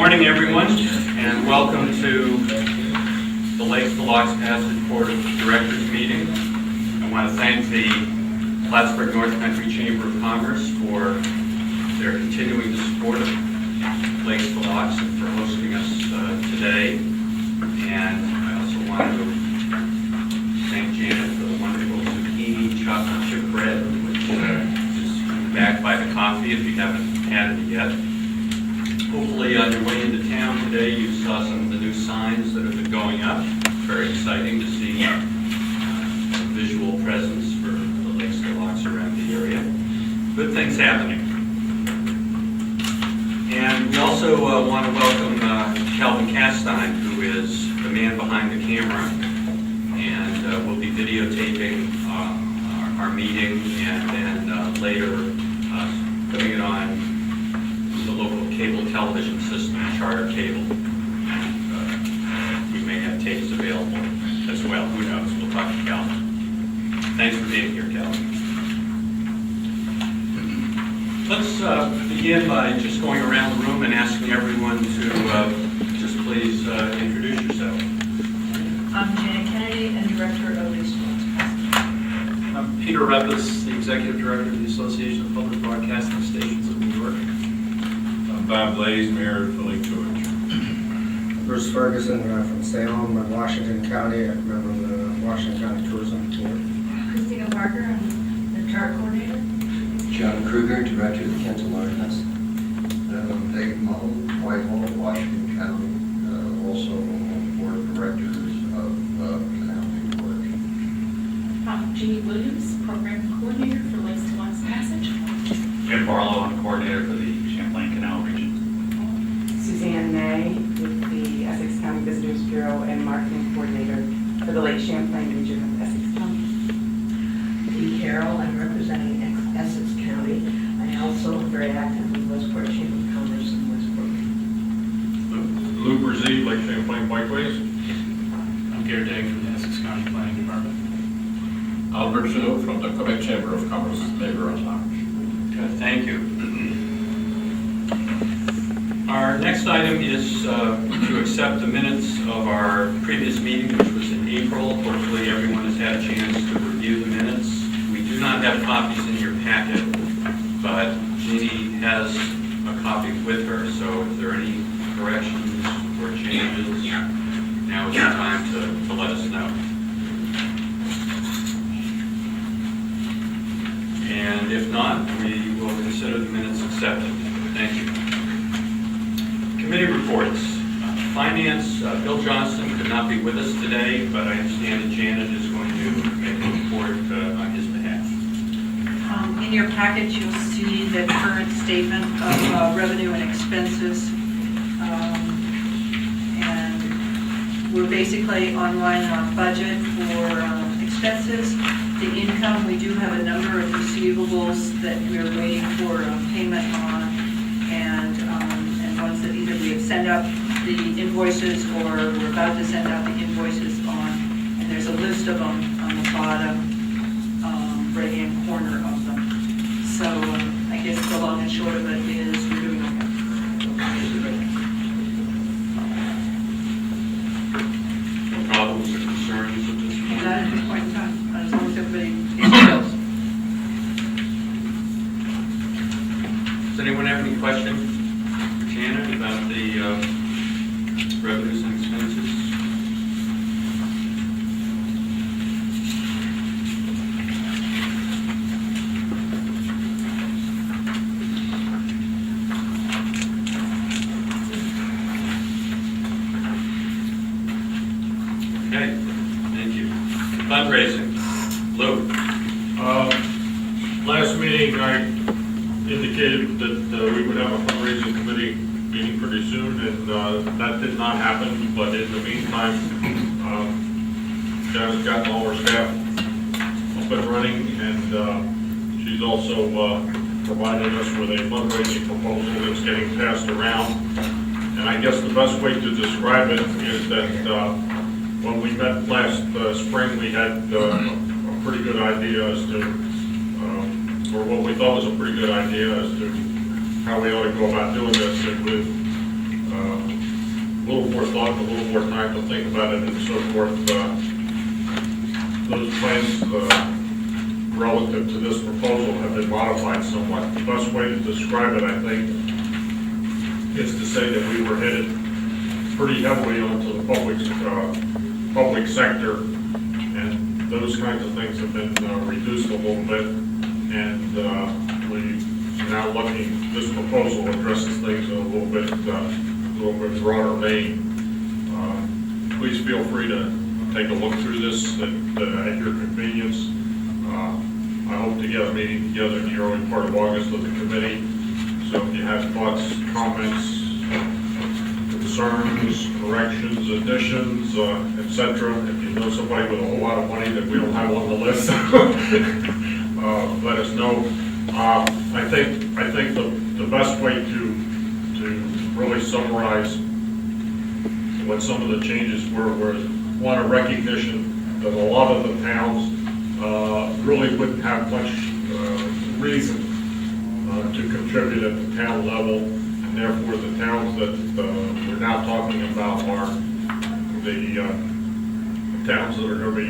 morning, everyone, and welcome to the Lakes to Locks Passage Board of Directors meeting. I want to thank the Plattsburgh North Country Chamber of Commerce for their continuing support of Lakes to Locks and for hosting us today. And I also want to thank Janet for the wonderful zucchini chocolate chip bread, which is backed by the coffee if you haven't had it yet. Hopefully on your way into town today you saw some of the new signs that have been going up. Very exciting to see visual presence for the Lakes to Locks around the area. Good things happening. And we also want to welcome Calvin Castine, who is the man behind the camera, and will be videotaping our meeting and then later putting it on the local cable television system, Charter Cable. We may have tapes available as well. Who knows? We'll talk to Calvin. Thanks for being here, Calvin. Let's begin by just going around the room and asking everyone to just please introduce yourself. I'm Janet Kennedy, and Director of Lakes to Locks Passage. I'm Peter Reppes, the Executive Director of the Association of Public Broadcasting Stations of New York. I'm Bob Blaze, Mayor of Lake George. Bruce Ferguson from Salem, Washington County, a member of the Washington County Tourism Board. Christina Parker, I'm the chart coordinator. John Kruger, Director of the Kenton Art House. Dave Mull, Whitehall, Washington County, also on the Board of Directors of Canal Board. I'm Jeannie Williams, Program Coordinator for Lakes to Locks Passage. Jim Barlow, I'm coordinator for the Champlain Canal region. Suzanne May with the Essex County Visitors Bureau and Marketing Coordinator for the Lake Champlain region of Essex County. Dee Carroll, I'm representing Essex County. I also am very active in Westport Chamber of Commerce in Westport. Lou Brzee, Lake Champlain Bikeways. I'm Gary Day from the Essex County Planning Department. Albert Sue from the Quebec Chamber of Commerce, Labor and Lounge. Good, thank you. Our next item is to accept the minutes of our previous meeting, which was in April. Hopefully everyone has had a chance to review the minutes. We do not have copies in your packet, but Jeannie has a copy with her, so if there are any corrections or changes, now is the time to let us know. And if not, we will consider the minutes accepted. Thank you. Committee reports. Finance, Bill Johnston could not be with us today, but I understand that Janet is going to make a report on his behalf. In your package, you'll see the current statement of revenue and expenses. And we're basically on line on budget for expenses. The income, we do have a number of receivables that we're waiting for payment on, and ones that either we have sent out the invoices or we're about to send out the invoices on, and there's a list of them on the bottom right-hand corner of them. So I guess the long and short of it is we're doing okay. No problems or concerns at this point? Not at this point in time, as long as everybody pays their bills. Does anyone have any questions for Janet about the revenues and expenses? Okay, thank you. Fundraising. Lou. Last meeting, I indicated that we would have a fundraising committee meeting pretty soon, and that did not happen, but in the meantime, Janet's gotten all her staff up and running, and she's also provided us with a fundraising proposal that's getting passed around. And I guess the best way to describe it is that when we met last spring, we had a pretty good idea as to, or what we thought was a pretty good idea as to how we ought to go about doing this. And with little more thought, a little more time to think about it and so forth. Those plans relative to this proposal have been modified somewhat. The best way to describe it, I think, is to say that we were headed pretty heavily onto the public sector, and those kinds of things have been reduced a little bit, and we now looking, this proposal addresses things in a little bit broader vein. Please feel free to take a look through this at your convenience. I hope to get a meeting together in the early part of August with the committee. So if you have thoughts, comments, concerns, corrections, additions, etc., if you know somebody with a whole lot of money that we don't have on the list, let us know. I think the best way to really summarize what some of the changes were one, a recognition that a lot of the towns really wouldn't have much reason to contribute at the town level, and therefore the towns that we're now talking about are the towns that are going to be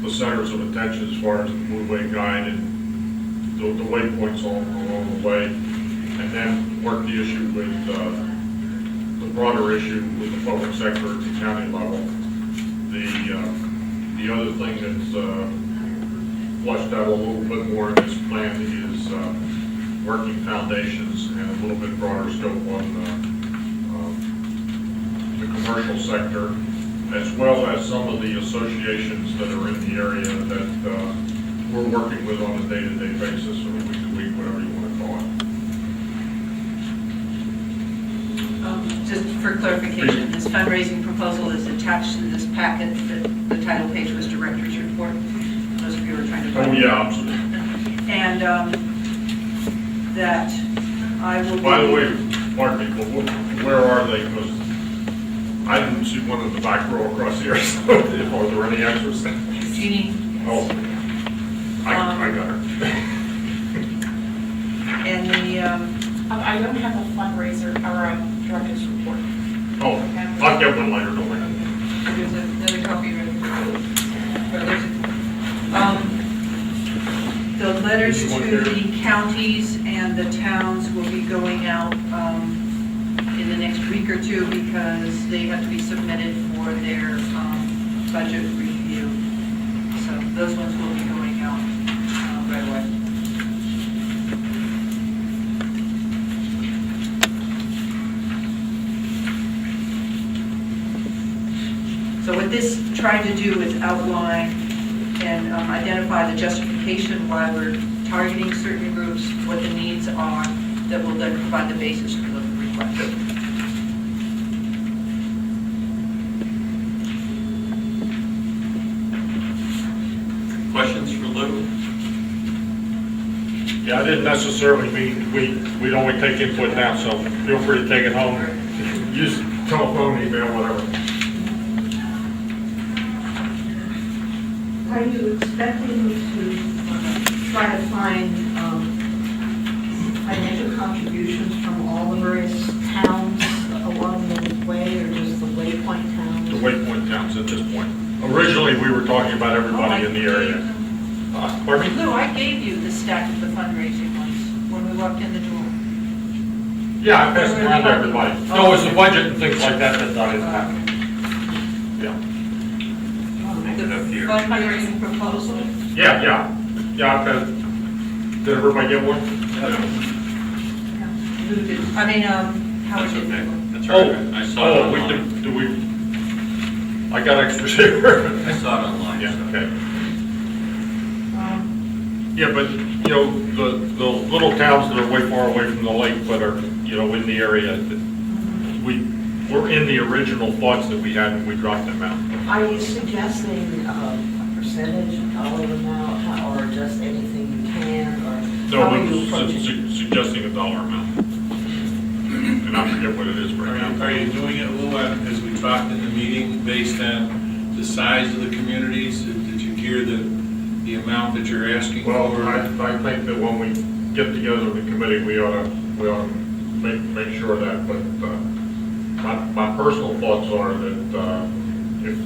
the centers of attention as far as the Moodway Guide and the waypoints along the way, and then work the issue with the broader issue with the public sector at the county level. The other thing that's flushed out a little bit more in this plan is working foundations and a little bit broader scope on the commercial sector, as well as some of the associations that are in the area that we're working with on a day-to-day basis, or week to week, whatever you want to call it. Just for clarification, this fundraising proposal is attached to this packet. The title page was Director's Report. Those of you who are trying to find it. Oh, yeah, absolutely. And that I will be... By the way, pardon me, but where are they? Because I didn't see one in the back row across here, so are there any extras? Jeannie, Oh, I got her. and the, I don't have a fundraiser or a director's report. Oh, I'll get one later, don't worry. there's another copy right here. The letters This one to here. the counties and the towns will be going out in the next week or two because they have to be submitted for their budget review. So those ones will be going out right away. So what this tried to do is outline and identify the justification why we're targeting certain groups, what the needs are, that will then provide the basis for the request. Questions for Lou? Yeah, I didn't necessarily mean, we'd only take input now, so feel free to take it home. Use telephone, email, whatever. Are you expecting to try to find financial contributions from all the various towns along the way, or just the waypoint towns? The waypoint towns at this point. Originally, we were talking about everybody in the area. Pardon me? Lou, I gave you the stack of the fundraising ones when we walked in the door. Yeah, I passed it around to everybody. No, it's the budget and things like that that I didn't have. Yeah. The fundraising proposal. Yeah, I passed. Did everybody get one? Lou did, Howard That's did. okay. That's all right. I saw it Oh, we online. do we, I got extras here. I saw it online. Yeah, so. okay. Yeah, but, you know, the little towns that are way far away from the lake, but are, you know, in the area, we're in the original thoughts that we had when we dropped them out. Are you suggesting a percentage, a dollar amount, or just anything you can, or No, how are you I'm approaching? suggesting a dollar amount. And I forget what it is right now. Are you doing it, Lou, as we talked in the meeting, based on the size of the communities? Did you hear the amount that you're asking for? Well, I think that when we get together with the committee, we ought to make sure that, but my personal thoughts are that if,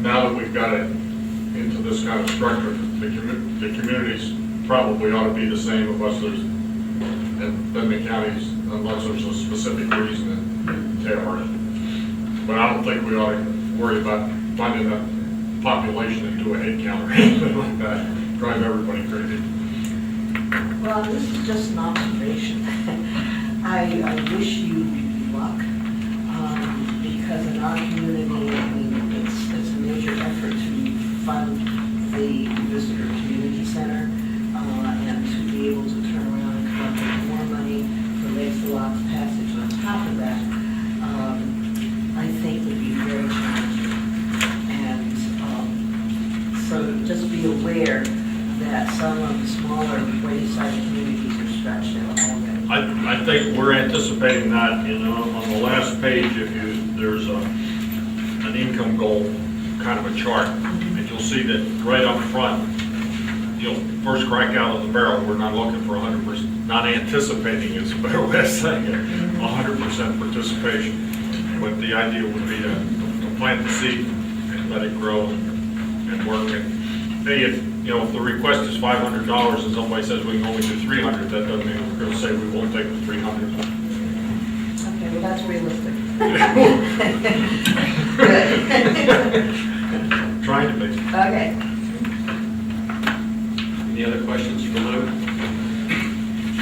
now that we've got it into this kind of structure, the communities probably ought to be the same unless there's, and then the counties, unless there's a specific reason in Taylor. But I don't think we ought to worry about finding a population and do a head count or anything like that, drive everybody crazy. Well, this is just an observation. I wish you luck, because in our community, I mean, it's a major effort to fund the visitor community center, and to be able to turn around and come up with more money for Lakes to Locks Passage on top of that, I think would be very challenging. And so just be aware that some of the smaller wayside communities are stretched out already. I think we're anticipating that, on the last page, there's an income goal, kind of a chart, and you'll see that right up front, first crack out of the barrel, we're not looking for 100%, not anticipating is a better way of saying it, 100% participation. But the idea would be to plant the seed and let it grow and work. And hey, if the request is $500 and somebody says we can only do 300, that doesn't mean we're going to say we won't take the 300. Okay, well, that's realistic. Good. Trying to be. Okay. Any other questions for Lou?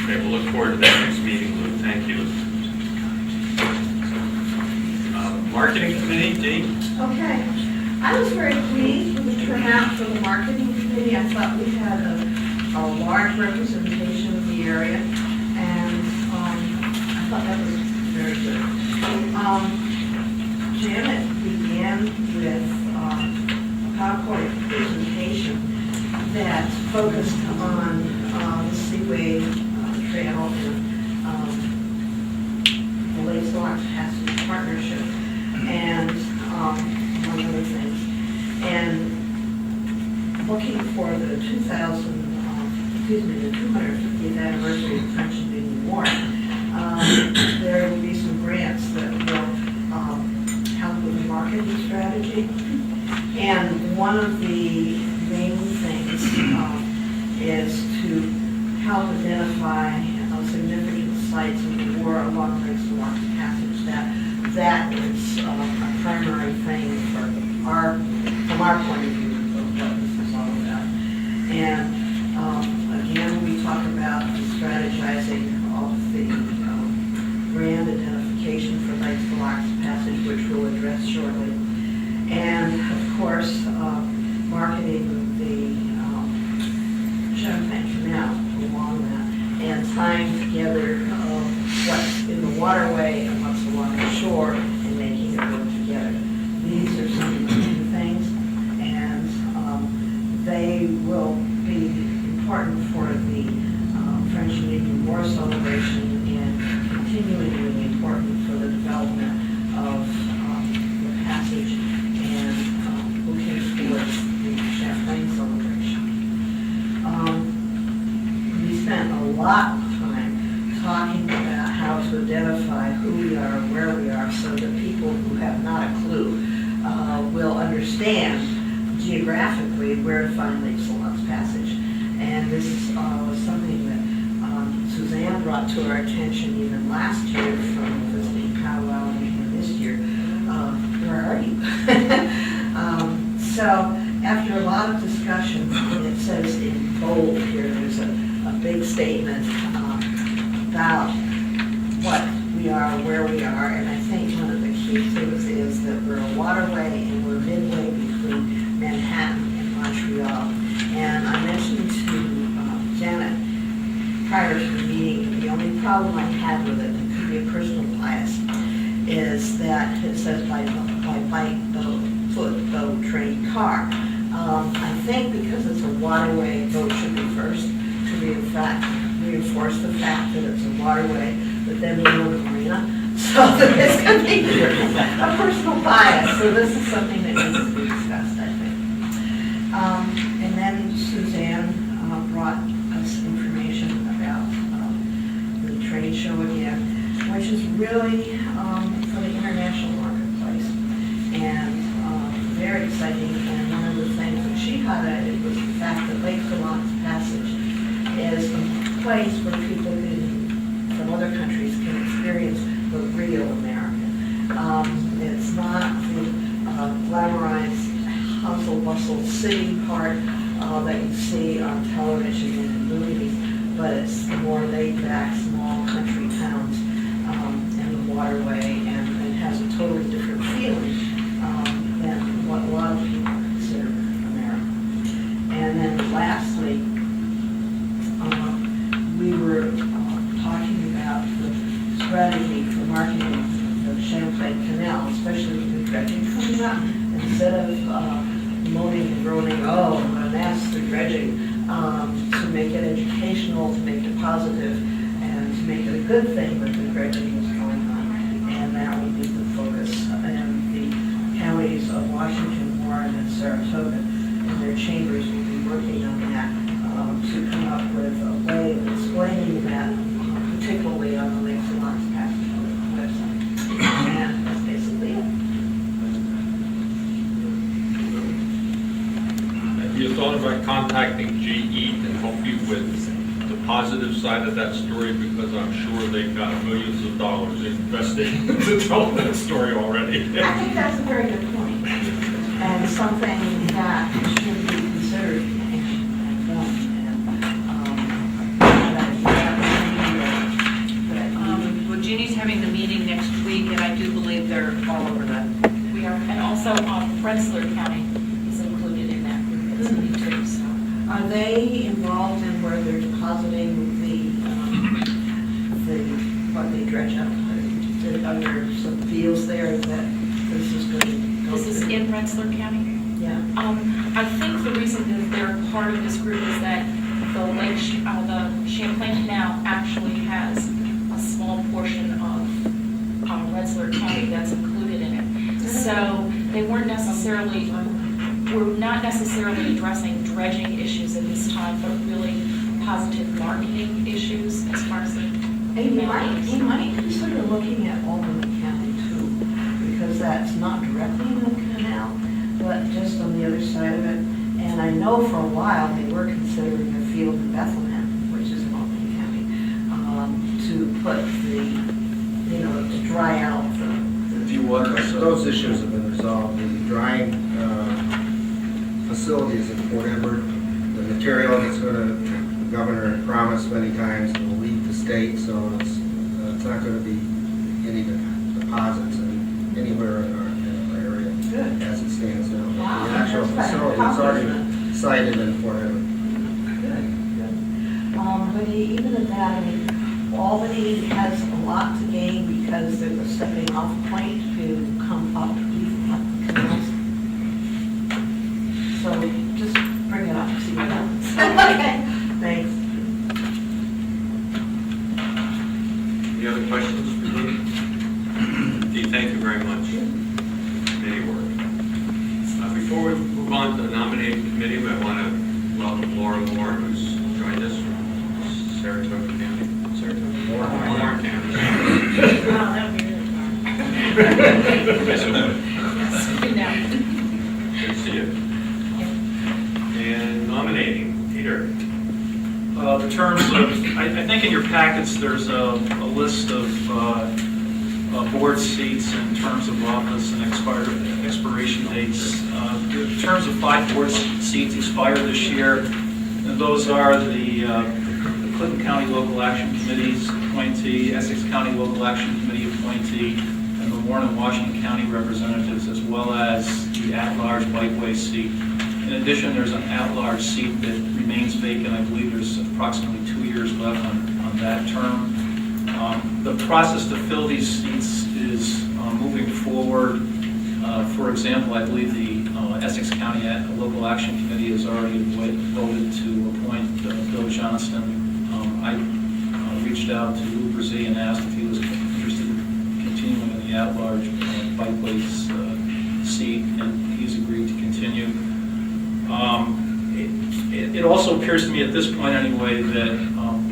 Okay, we'll look forward to that next meeting, Lou. Thank you. Marketing Committee, Dee? Okay. I was very pleased with the turnout for the marketing committee. I thought we had a large representation of the area, and I thought that was very good. Janet began with a PowerPoint presentation that focused on the Seaway Trail and the Lakes to Locks Passage Partnership, and among other things. And looking for the 250th anniversary of the French Indian War, there will be some grants that will help with the marketing strategy. And one of the main things is to help identify significant sites in the war along Lakes to Locks Passage. That is a primary thing from our point of view of what this is all about. And again, we talk about strategizing of the brand identification for Lakes to Locks Passage, which we'll address shortly. And of course, marketing the Champlain Canal along that, and tying together what's in the waterway and what's along the shore and making it work together. These are some of the new things, and they will be important for the French and Indian War celebration and continually important for the development of the passage and looking towards the Champlain celebration. We spent a lot of time talking about how to identify who we are and where we are so that people who have not a clue will understand geographically where to find Lakes to Locks Passage. And this was something that Suzanne brought to our attention even last year from visiting Powell and even this year. Where are you? So after a lot of discussion, it says in bold here, there's a big statement about what we are, where we are, and I think one of the key things is that we're a waterway and we're midway between Manhattan and Montreal. And I mentioned to Janet prior to the meeting, the only problem I had with it, and it could be a personal bias, is that it says by bike, boat, foot, boat, train, car. I think because it's a waterway, boat should be first to reinforce the fact that it's a waterway, but then we know the marina. So this could be a personal bias. So this is something that needs to be discussed, I think. And then Suzanne brought us information about the trade show again, which is really for the fact that Lake Philon's Passage is a place where people from other countries can experience the real American. It's not the glamorized hustle bustle city part that you see on television and in movies, but it's the more laid back small country towns and the waterway, and it has a totally different feeling than what a lot of people consider America. And then lastly, we were talking about the strategy for marketing the Champlain Canal, especially with the dredging coming up. Instead of moaning and groaning, oh, a mess, the dredging, to make it educational, to make it positive, and to make it a good thing that the dredging is going on. And that will be the focus. And the counties of Washington, Warren, and Saratoga, and their chambers will be working on that to come up with a way of explaining that, particularly on the Lake Philon's Passage website. And that's basically it. Have you thought about contacting GE to help you with the positive side of that story? Because I'm sure they've got millions of dollars invested to tell that story already. I think that's a very good point, and something that should be considered and done. Well, Jeannie's having the meeting next week, and I do believe they're all over that. We are, and also Rensselaer County is included in that group as well too, so. Are they involved in where they're depositing what they dredge up? Are there some fields there that this is going to go This is through? in Rensselaer County. Yeah. I think the reason that they're part of this group is that the Champlain Canal actually has a small portion of Rensselaer County that's included in it. So they we're not necessarily addressing dredging issues at this time, but really positive marketing issues as far as the And you might consider looking at Albany County too, because that's not directly in the canal, but just on the other side of it. And I know for a while they were considering a field in Bethlehem, which is in Albany County, to put to dry out the View water. Those issues have been resolved. The drying facilities at Fort Edward, the material that's going to, the governor promised many times, will leave the state, so it's not going to be any deposits anywhere in our area Good. as it stands now. Wow, The actual that's facility is already been sited in Fort Edward. Good, good. But even at that, I mean, Albany has a lot to gain because there's a stepping off point to come up even up the canals. So just bring it up, see what happens. Okay, thanks. Any other questions for me? Dee, thank you very much. Many work. Before we move on to the nominating committee, I want to welcome Laura Moore, who's joined us from Saratoga County. Moore County. Wow, that would be really fun. Good to see you. And nominating, Peter. The terms of, I think in your packets, there's a list of board seats and terms of office and expiration dates. The terms of 5 board seats expire this year, and those are the Clinton County Local Action Committee's appointee, Essex County Local Action Committee appointee, and the Warren and Washington County representatives, as well as the at-large Bikeway seat. In addition, there's an at-large seat that remains vacant. I believe there's approximately 2 years left on that term. The process to fill these seats is moving forward. For example, I believe the Essex County Local Action Committee has already voted to appoint Bill Johnston. I reached out to Lou Brzee and asked if he was interested in continuing in the at-large Bikeways seat, and he's agreed to continue. It also appears to me at this point anyway that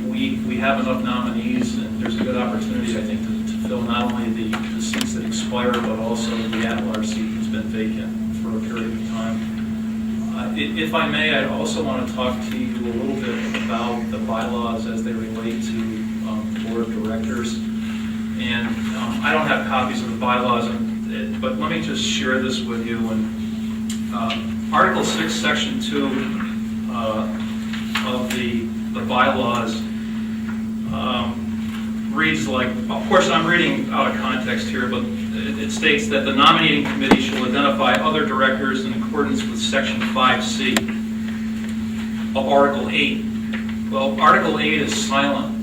we have enough nominees, and there's a good opportunity, I think, to fill not only the seats that expire, but also the at-large seat that's been vacant for a period of time. If I may, I also want to talk to you a little bit about the bylaws as they relate to the board of directors. And I don't have copies of the bylaws, but let me just share this with you. And Article 6, Section 2 of the bylaws reads like, of course I'm reading out of context here, but it states that the nominating committee shall identify other directors in accordance with Section 5C of Article 8. Well, Article 8 is silent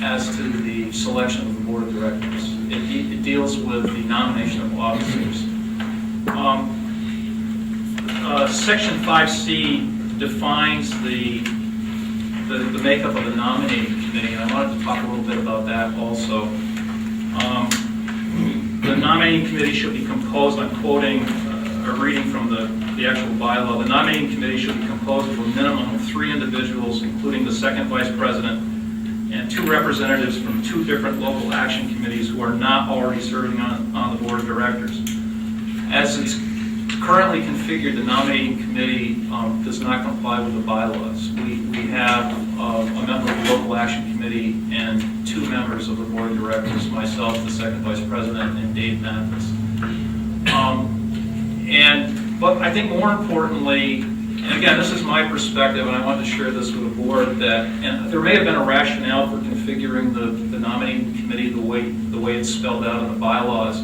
as to the selection of the board of directors. It deals with the nomination of officers. Section 5C defines the makeup of the nominating committee, and I wanted to talk a little bit about that also. The nominating committee should be composed, I'm quoting or reading from the actual bylaw, the nominating committee should be composed of a minimum of 3 individuals, including the second vice president, and 2 representatives from 2 different local action committees who are not already serving on the board of directors. As it's currently configured, the nominating committee does not comply with the bylaws. We have a member of the local action committee and 2 members of the board of directors, myself, the second vice president, and Dave Mathis. But I think more importantly, and again, this is my perspective, and I want to share this with the board, that and there may have been a rationale for configuring the nominating committee the way it's spelled out in the bylaws.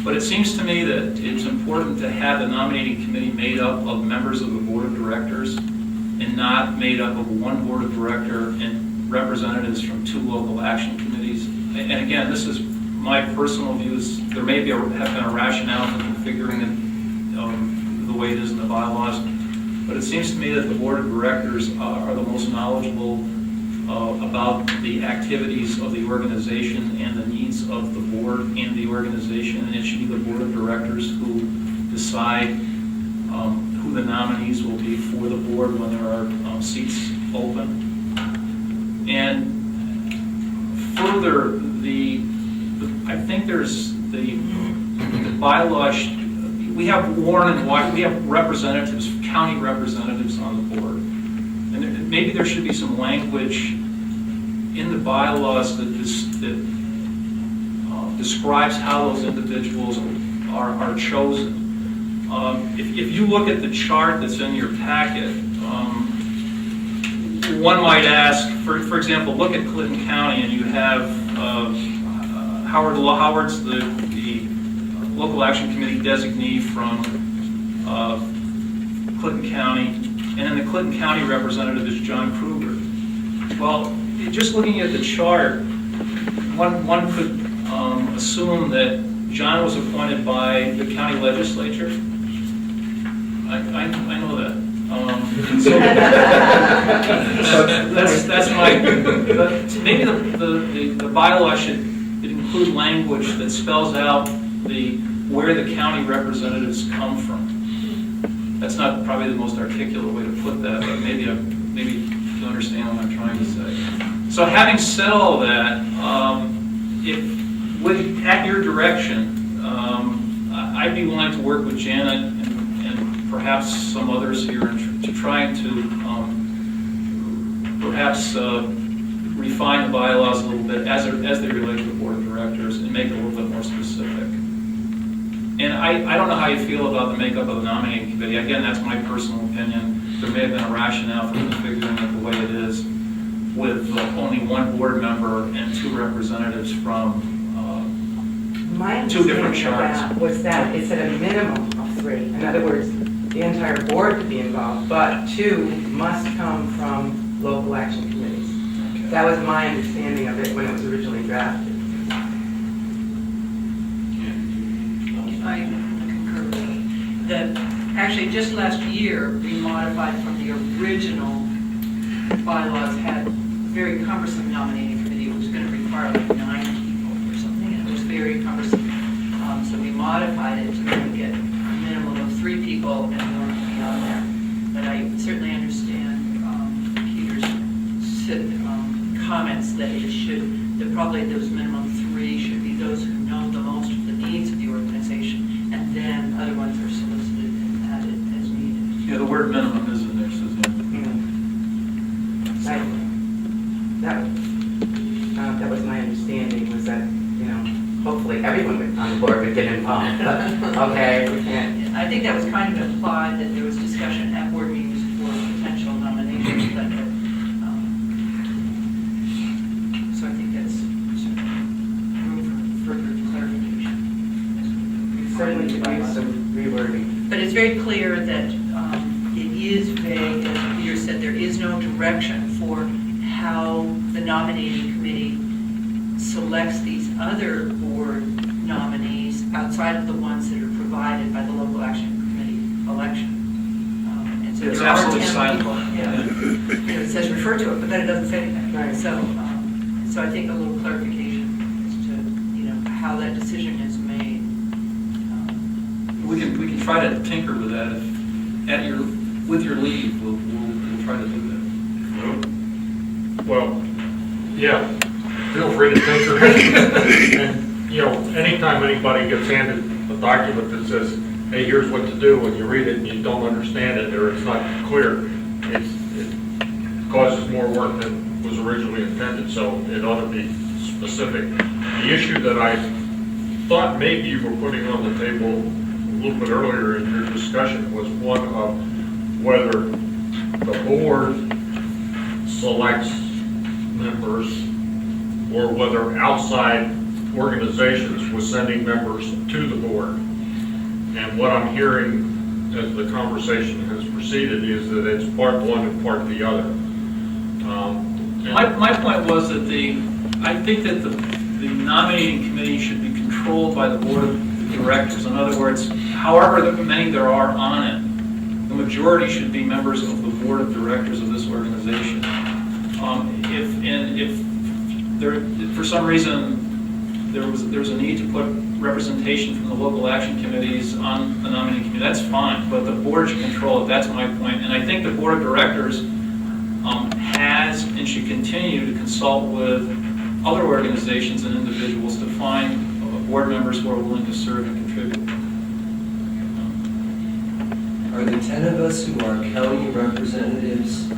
But it seems to me that it's important to have the nominating committee made up of members of the board of directors and not made up of 1 board of director and representatives from 2 local action committees. And again, this is my personal views. There may have been a rationale for configuring it the way it is in the bylaws. But it seems to me that the board of directors are the most knowledgeable about the activities of the organization and the needs of the board and the organization, and it should be the board of directors who decide who the nominees will be for the board when there are seats open. And further, I think there's the bylaw. We have Warren and White. We have representatives, county representatives on the board, and maybe there should be some language in the bylaws that describes how those individuals are chosen. If you look at the chart that's in your packet, one might ask, for example, look at Clinton County, and you have Howard's the local action committee designee from Clinton County, and then the Clinton County representative is John Kruger. Well, just looking at the chart, one could assume that John was appointed by the county legislature. I know that. So that's my. Maybe the bylaw should include language that spells out where the county representatives come from. That's not probably the most articulate way to put that, but maybe you understand what I'm trying to say. So having said all that, at your direction, I'd be willing to work with Janet and perhaps some others here to try to perhaps refine the bylaws a little bit as they relate to the board of directors and make it a little bit more specific. And I don't know how you feel about the makeup of the nominating committee. Again, that's my personal opinion. There may have been a rationale for configuring it the way it is, with only 1 board member and 2 representatives from My 2 different understanding of charts. that was that it's at a minimum of 3. In other words, the entire board could be involved, but 2 must come from local action committees. Okay. That was my understanding of it when it was originally drafted. I concur with that. Actually, just last year, we modified from the original bylaws, had very cumbersome nominating committee. It was going to require like 9 people or something, and it was very cumbersome. So we modified it to make it a minimum of 3 people and more beyond that. But I certainly understand Peter's comments that probably those minimum 3 should be those who know the most of the needs of the organization, and then other ones are solicited and added as needed. Yeah, the word minimum is in there, Suzanne. That was my understanding, was that, hopefully everyone on the board would get involved, but, okay, we can't. I think that was kind of implied that there was discussion at board meetings for potential nominations, but, so I think that's room for further clarification. Certainly could use some rewording. But it's very clear that it is vague, as Peter said, there is no direction for how the nominating committee selects these other board nominees outside of the ones that are provided by the local action committee election. And so It's there are absolutely 10 silent. people. Yeah. It says refer to it, but then it doesn't say anything. Right. So I think a little clarification as to, how that decision is made. We can try to tinker with that if, with your leave, we'll try to do that. Well, yeah, feel free to tinker. And, anytime anybody gets handed a document that says, hey, here's what to do, when you read it and you don't understand it, or it's not clear, it causes more work than was originally intended, so it ought to be specific. The issue that I thought maybe you were putting on the table a little bit earlier in your discussion was one of whether the board selects members or whether outside organizations were sending members to the board. And what I'm hearing as the conversation has proceeded is that it's part one and part the other. My point was that I think that the nominating committee should be controlled by the board of directors. In other words, however many there are on it, the majority should be members of the board of directors of this organization. If there, for some reason, there's a need to put representation from the local action committees on the nominating committee, that's fine, but the board should control it, that's my point. And I think the board of directors has and should continue to consult with other organizations and individuals to find board members who are willing to serve and contribute. Are the 10 of us who are county representatives,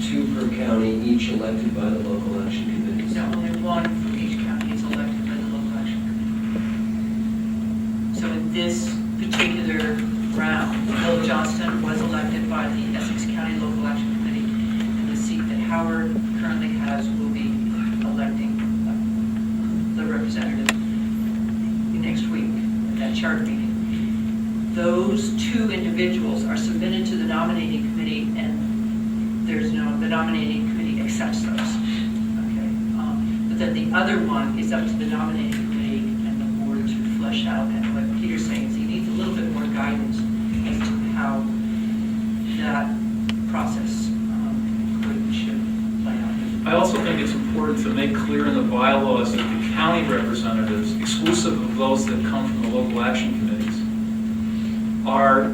2 per county, each elected by the local action committees? No, only one from each county is elected by the local action committee. So in this particular round, Bill Johnston was elected by the Essex County Local Action Committee, and the seat that Howard currently has will be electing the representative next week at that charter meeting. Those 2 individuals are submitted to the nominating committee, and the nominating committee accepts those. Okay, but then the other one is up to the nominating committee and the board to flesh out. And what Peter's saying is he needs a little bit more guidance as to how that process should play out. I also think it's important to make clear in the bylaws that the county representatives, exclusive of those that come from the local action committees, are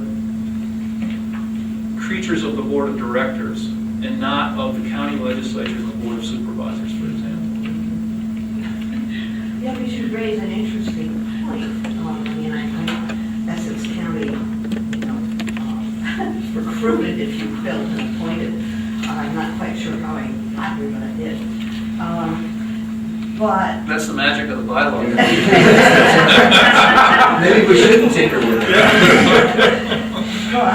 creatures of the board of directors and not of the county legislature and the board of supervisors, for example. Yeah, we should raise an interesting point. I know Essex County, recruited, if you will, and appointed. I'm not quite sure how I got here, but I did. But That's the magic of the bylaw. Maybe we shouldn't tinker with it. But,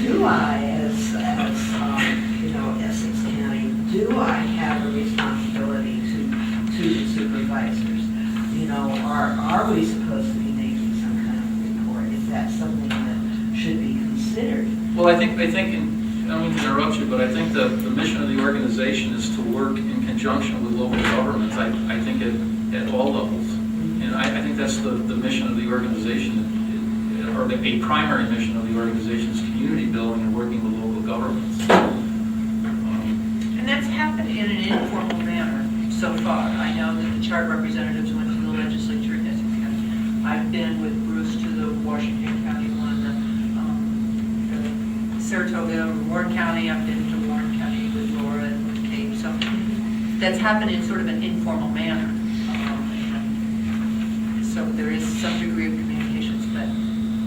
do I, as Essex County, do I have a responsibility to the supervisors? Are we supposed to be making some kind of report? Is that something that should be considered? Well, I think, and I don't mean to interrupt you, but I think the mission of the organization is to work in conjunction with local governments, I think at all levels. And I think that's the mission of the organization, or a primary mission of the organization is community building and working with local governments. And that's happened in an informal manner so far. I know that the chart representatives went to the legislature in Essex County. I've been with Bruce to the Washington County one, the Saratoga, Warren County. I've been to Warren County with Laura and with Kate. So that's happened in sort of an informal manner. So there is some degree of communications, but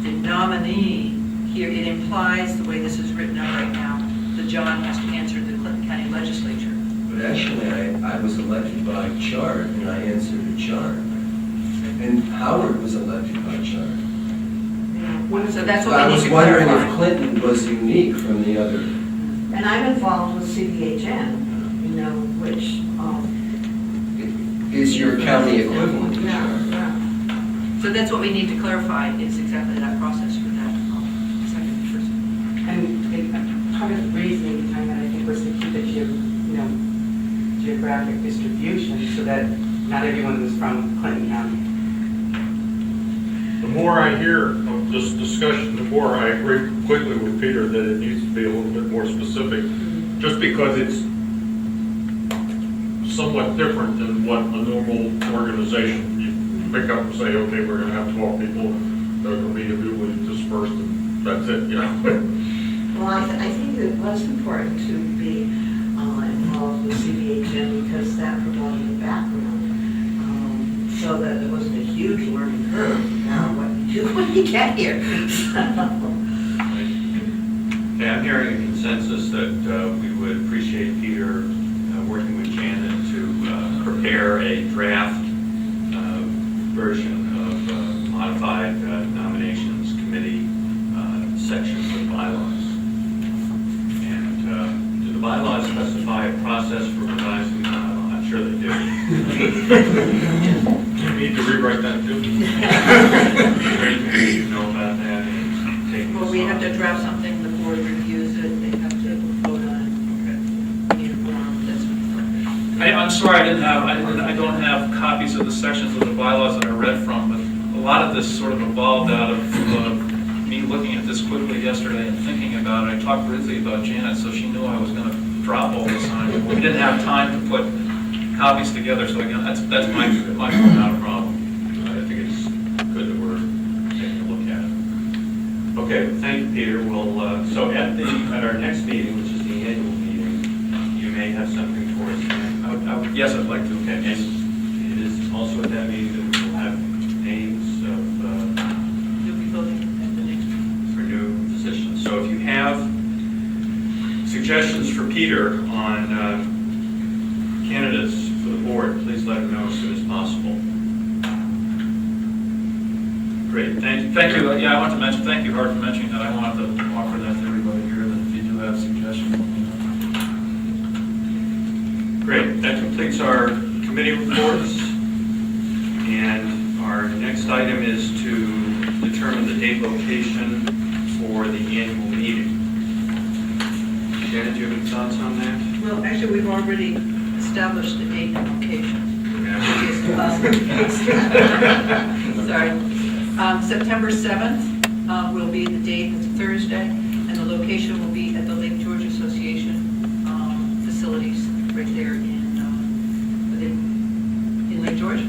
the nominee here, it implies, the way this is written up right now, that John has to answer the Clinton County Legislature. But actually, I was elected by chart, and I answered to chart. And Howard was elected by chart. So that's So what I we need was to wondering if clarify. Clinton was unique from the other. And I'm involved with CBHN, you know, which, Is your county equivalent to yeah, chart? yeah. So that's what we need to clarify, is exactly that process for that second person. And part of the reasoning behind that, I think, was to keep it, geographic distribution, so that not everyone was from Clinton County. The more I hear of this discussion, the more I agree completely with Peter that it needs to be a little bit more specific, just because it's somewhat different than what a normal organization, you pick up and say, okay, we're gonna have 12 people, they're gonna be individually dispersed, and that's it, you know? Well, I think it was important to be involved with CBHN because that provided a background, so that there wasn't a huge learning curve now what you do when you get here. Okay, I'm hearing a consensus that we would appreciate Peter working with Janet to prepare a draft version of modified nominations committee section of the bylaws. And do the bylaws specify a process for revising the bylaw? I'm sure they do. You need to rewrite that too. Is there anything we need to know about that? and take Well, we this have on? to draft something, the board reviews it, they have to vote on it. We need a form, that's what I'm sorry, I don't have copies of the sections of the bylaws that I read from, but a lot of this sort of evolved out of me looking at this quickly yesterday and thinking about it. I talked briefly about Janet, so she knew I was going to drop all this on her. We didn't have time to put copies together, so again, that's my fault, not a problem. I think it's good that we're taking a look at it. Okay, thank you, Peter. We'll, so at our next meeting, which is the annual meeting, you may have something for us then. Yes, I'd like to. Okay, and it is also at that meeting that we will have names of, you'll be voting at the next meeting. for new positions. So if you have suggestions for Peter on candidates for the board, please let him know as soon as possible. Great, thank you. Thank you. Yeah, I want to mention, thank you, Hart, for mentioning that. I wanted to offer that to everybody here, that if you do have suggestions, let me know. Great, that completes our committee reports. And our next item is to determine the date location for the annual meeting. Janet, do you have any thoughts on that? Well, actually, we've already established the date and location. Sorry. September 7th will be the date, it's a Thursday, and the location will be at the Lake George Association facilities right there in Lake George? In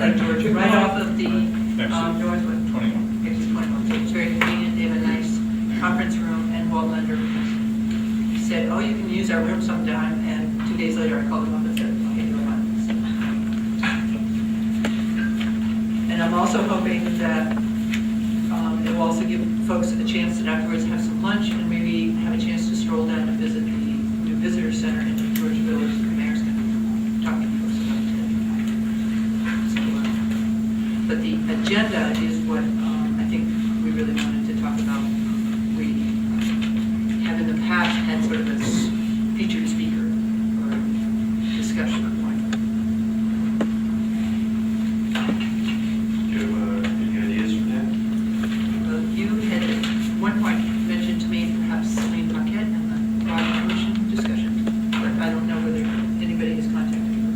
Lake George, right off of the Northwood. 21. Exit 21. So it's very convenient, they have a nice conference room, and Walt Lender said, oh, you can use our room sometime, and 2 days later I called him up and said, okay, go on. And I'm also hoping that it will also give folks a chance to afterwards have some lunch and maybe have a chance to stroll down and visit the new visitor center in George Village. The mayor's going to talk to folks about that. So, but the agenda is what I think we really wanted to talk about. We have in the past had sort of a featured speaker or discussion point. Do you have any ideas for that? You had at one point mentioned to me perhaps Celine Paquette and the Rock Commission discussion, but I don't know whether anybody has contacted her.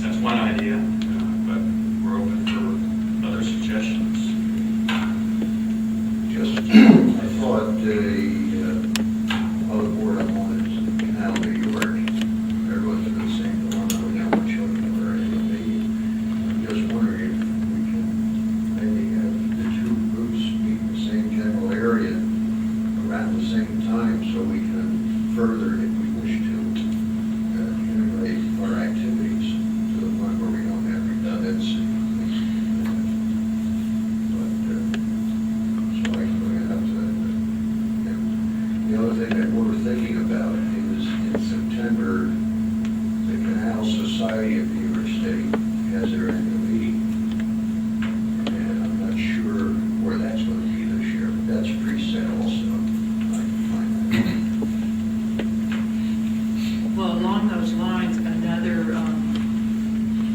That's one idea, but we're open for other suggestions. Just, I thought other board I wanted is Canal New York. Everyone's in the same dilemma, we know what children are in the meeting. I'm just wondering if we can maybe have the two groups meet in the same general area around the same time so we can further, if we wish to, integrate our activities to the point where we don't have redundancy. But preset also. I can find that. Well, along those lines, another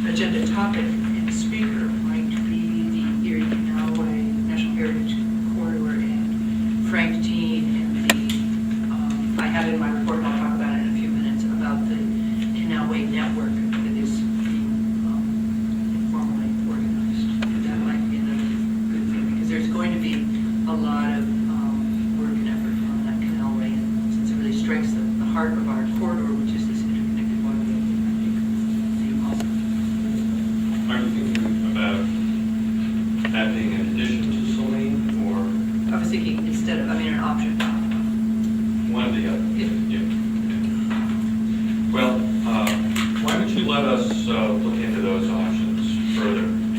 agenda topic and speaker might be the Erie Canalway National Heritage Corridor and Frank Dean and I have in my report, and I'll talk about it in a few minutes, about the Canalway network that is being formally organized. That might be another good thing, because there's going to be a lot of work and effort on that Canalway, and since it really strikes the heart of our corridor, which is this interconnected waterway, I think it's awesome. Are you thinking about that being in addition to Saline, or I was thinking instead of, an option. one of the other? Yeah. Yeah. Well, why don't you let us look into those options further and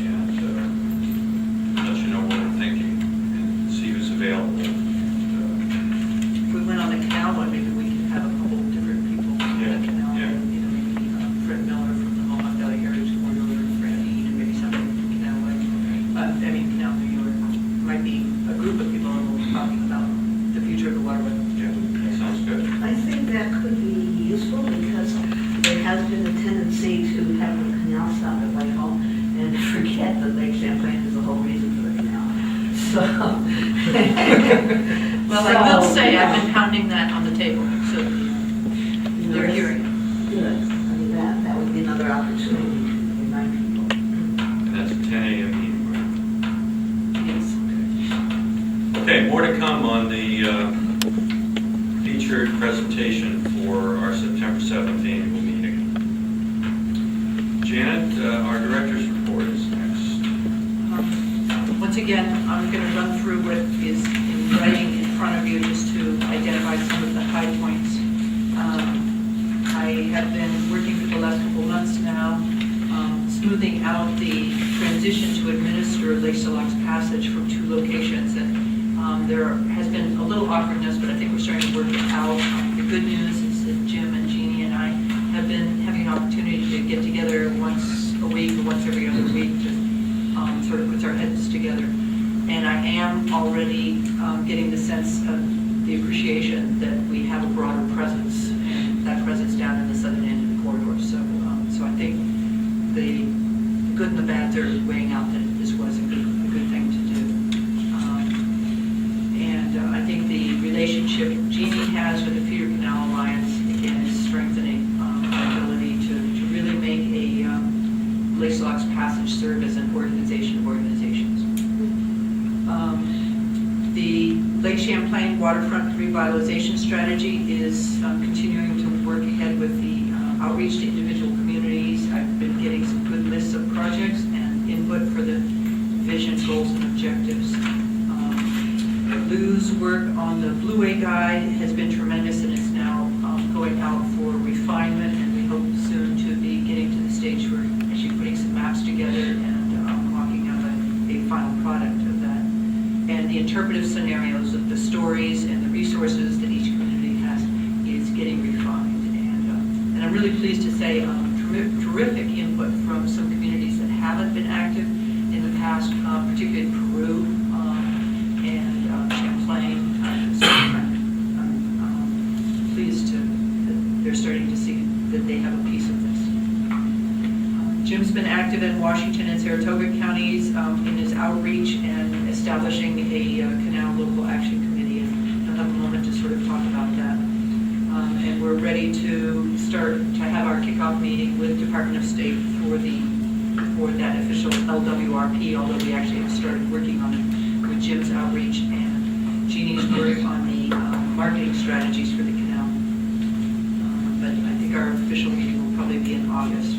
let you know what we're thinking and see who's available. If we went on the canal one, maybe we could have a couple of different people on Yeah, the canal. yeah. Maybe Fred Miller from the Mohawk Valley Heritage Corridor, Fred Dean, and maybe somebody from Canalway. Canal New York. Might be a group of people who will be talking about the future of the waterway. Yeah, that sounds good. I think that could be useful because there has been a tendency to have the canal stop at Whitehall and forget that Lake Champlain is the whole reason for the canal. So. Well, I will say, I've been pounding that on the table, so they're hearing it. Good. That would be another opportunity to remind people. And that's a 10 a.m. meeting, Yes. right? Okay, more to come on the featured presentation for our September 7th annual meeting. Janet, our director's report is next. Once again, I'm going to run through what is in writing in front of you just to identify some of the high points. I have been working for the last couple of months now, smoothing out the transition to administer Lake St. Lawrence Passage from 2 locations. And there has been a little awkwardness, but I think we're starting to work it out. The good news is that Jim and Jeannie and I have been having an opportunity to get together once a week or once every other week to sort of puts our heads together. And I am already getting the sense of the appreciation that we have a broader presence, and that presence down in the southern end of the corridor. So I think the good and the bads are weighing out that this was a good thing to do. I think the relationship Jeannie has with the Feeder Canal Alliance, again, is strengthening our ability to really make a Lake St. Lawrence Passage serve as an organization of organizations. The Lake Champlain Waterfront Revitalization Strategy is continuing to work ahead with the outreach to individual communities. I've been getting some good lists of projects and input for the vision, goals, and objectives. Lou's work on the Blue Way Guide has been tremendous, and it's now going out for refinement, and we hope soon to be getting to the stage where actually putting some maps together and walking out a final product of that. And the interpretive scenarios of the stories and the resources that each community has is getting refined. And I'm really pleased to say terrific input from some communities that haven't been active in the past, particularly Peru and Champlain. So I'm pleased that they're starting to see that they have a piece of this. Jim's been active in Washington and Saratoga counties in his outreach and establishing a canal local action committee, and I'll have a moment to sort of talk about that. And we're ready to start to have our kickoff meeting with Department of State for that official LWRP, although we actually have started working on it with Jim's outreach and Jeannie's work on the marketing strategies for the canal. But I think our official meeting will probably be in August.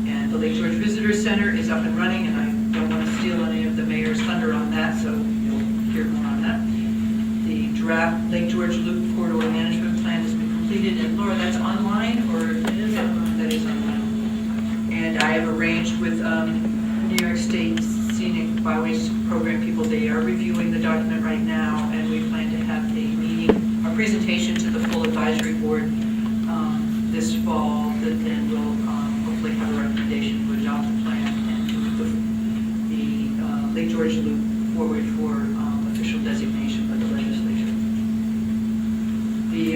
And the Lake George Visitor Center is up and running, and I don't want to steal any of the mayor's thunder on that, so you'll hear more on that. The draft Lake George Loop Corridor Management Plan has been completed, and Laura, that's online, or? It is online. That is online. And I have arranged with New York State Scenic Byways Program people, they are reviewing the document right now, and we plan to have a meeting, a presentation to the full advisory board this fall, that then will hopefully have a recommendation to adopt the plan and move the Lake George Loop forward for official designation by the legislature. The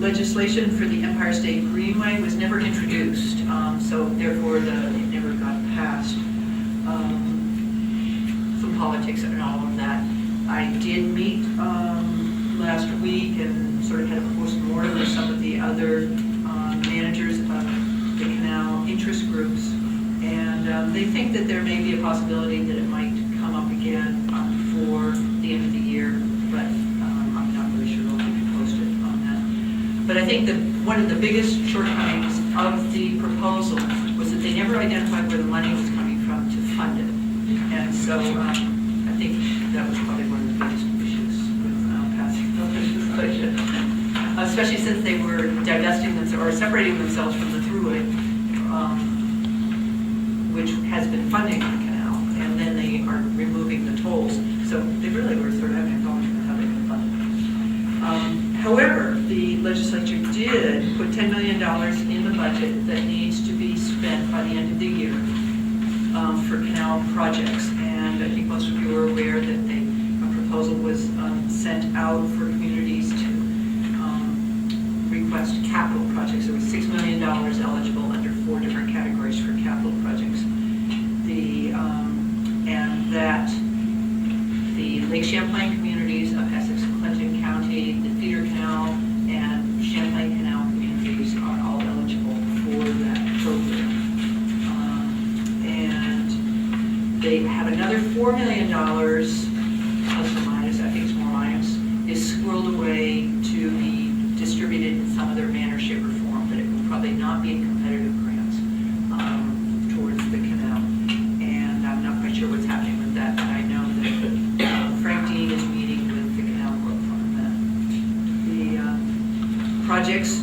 legislation for the Empire State Greenway was never introduced, so therefore it never got passed. Some politics and all of that. I did meet last week and sort of had a post-mortem with some of the other managers of the canal interest groups, and they think that there may be a possibility that it might come up again for the end of the year, but I'm not really sure. I'll keep you posted on that. But I think that one of the biggest shortcomings of the proposal was that they never identified where the money was coming from to fund it. And so I think that was probably one of the biggest issues with passing the legislation. Especially since they were divesting themselves or separating themselves from the throughway, which has been funding the canal, and then they are removing the tolls. So they really were sort of having a problem with how they can fund it. However, the legislature did put $10 million in the budget that needs to be spent by the end of the year for canal projects. And I think most of you are aware that a proposal was sent out for communities to request capital projects. There was $6 million eligible under 4 different categories for capital projects. And that the Lake Champlain communities of Essex and Clinton County, the Feeder Canal, and Champlain Canal communities are all eligible for that program. And they have another $4 million, plus or minus, I think it's more minus, is squirreled away to be distributed in some other manner, shape, or form, but it will probably not be in competitive grants towards the canal. And I'm not quite sure what's happening with that, but I know that Frank Dean is meeting with the Canal Corp on that. The projects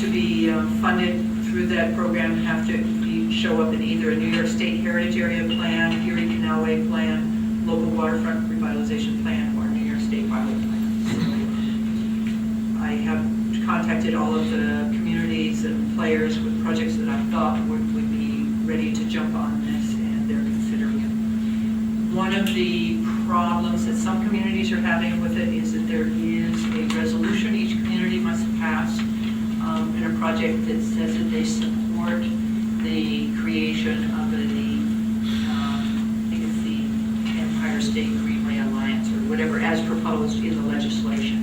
to be funded through that program have to show up in either a New York State Heritage Area Plan, Erie Canalway Plan, Local Waterfront Revitalization Plan, or New York State Highway Plan. I have contacted all of the communities and players with projects that I thought would be ready to jump on this, and they're considering it. One of the problems that some communities are having with it is that there is a resolution each community must pass in a project that says that they support the creation of I think it's the Empire State Greenway Alliance or whatever as proposed in the legislation.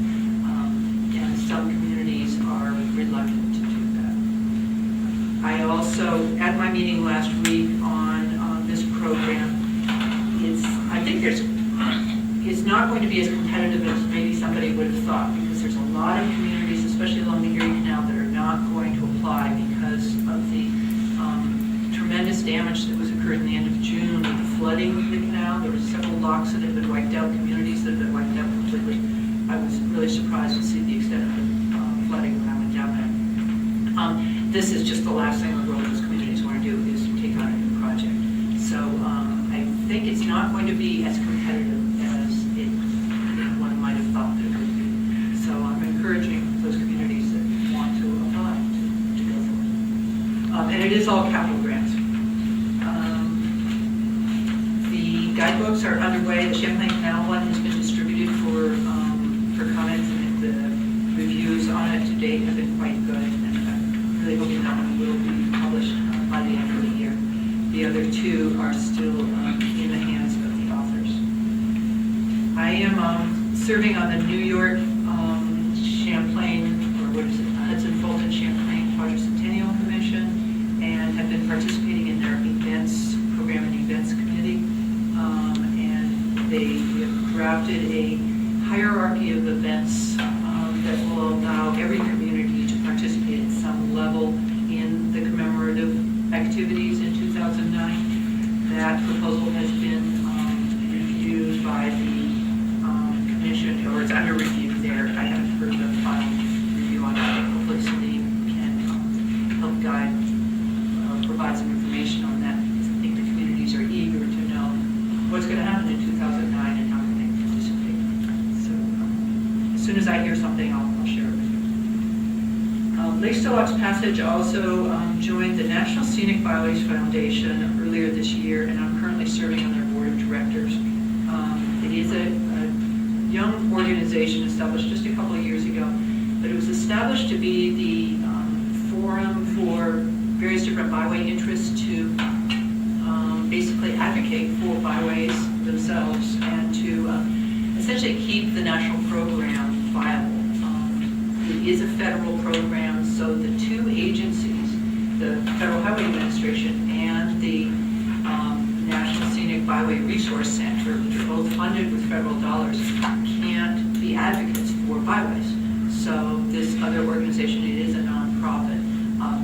And some communities are reluctant to do that. I also, at my meeting last week on this program, I think it's not going to be as competitive as maybe somebody would have thought, because there's a lot of communities, especially along the Erie Canal, that are not going to apply because of the tremendous damage that was occurred in the end of June with the flooding of the canal. There were several locks that had been wiped out, communities that had been wiped out completely. I was really surprised to see the extent of the flooding when I went down there. This is just the last thing the world those communities want to do is take on a new project. So I think it's not going to be as competitive as one might have thought that it would be. So I'm encouraging those communities that want to apply to go for it. And it is all capital grants. The guidebooks are underway. The Champlain Canal one has been distributed for comments, and the reviews on it to date have been quite good. And I'm really hoping that one will be published by the end of the year. The other 2 are still in the hands of the authors. I am serving on the New York Champlain, or what is it, Hudson Fulton Champlain Quadricentennial Commission, and have been participating in their events, program and events committee. And they have drafted a hierarchy of events that will allow every community to participate at some level in the commemorative activities in 2009. That proposal has been reviewed by the commission, or it's under review there. I haven't heard the final review on that. Hopefully Celine can help guide or provide some information on that, because I think the communities are eager to know what's going to happen in 2009 and how can they participate. So as soon as I hear something, I'll share it with you. Lake Stellox Passage also joined the National Scenic Byways Foundation earlier this year, and I'm currently serving on their board of directors. young organization established just a couple of years ago, but it was established to be the forum for various different byway interests to basically advocate for byways themselves and to essentially keep the national program viable. It is a federal program, so the two agencies, the Federal Highway Administration and the National Scenic Byway Resource Center, which are both funded with federal dollars, can't be advocates for byways. So this other organization, it is a nonprofit,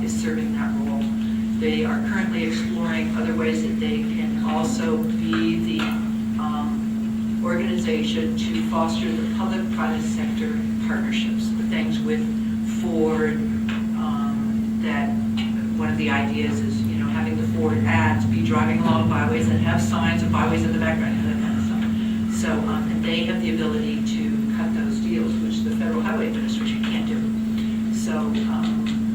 is serving that role. They are currently exploring other ways that they can also be the organization to foster the public-private sector partnerships, the things with Ford, that one of the ideas is, you know, having the Ford ads be driving along byways that have signs of byways in the background, and that kind of stuff. So, and they have the ability to cut those deals, which the Federal Highway Administration can't do. So,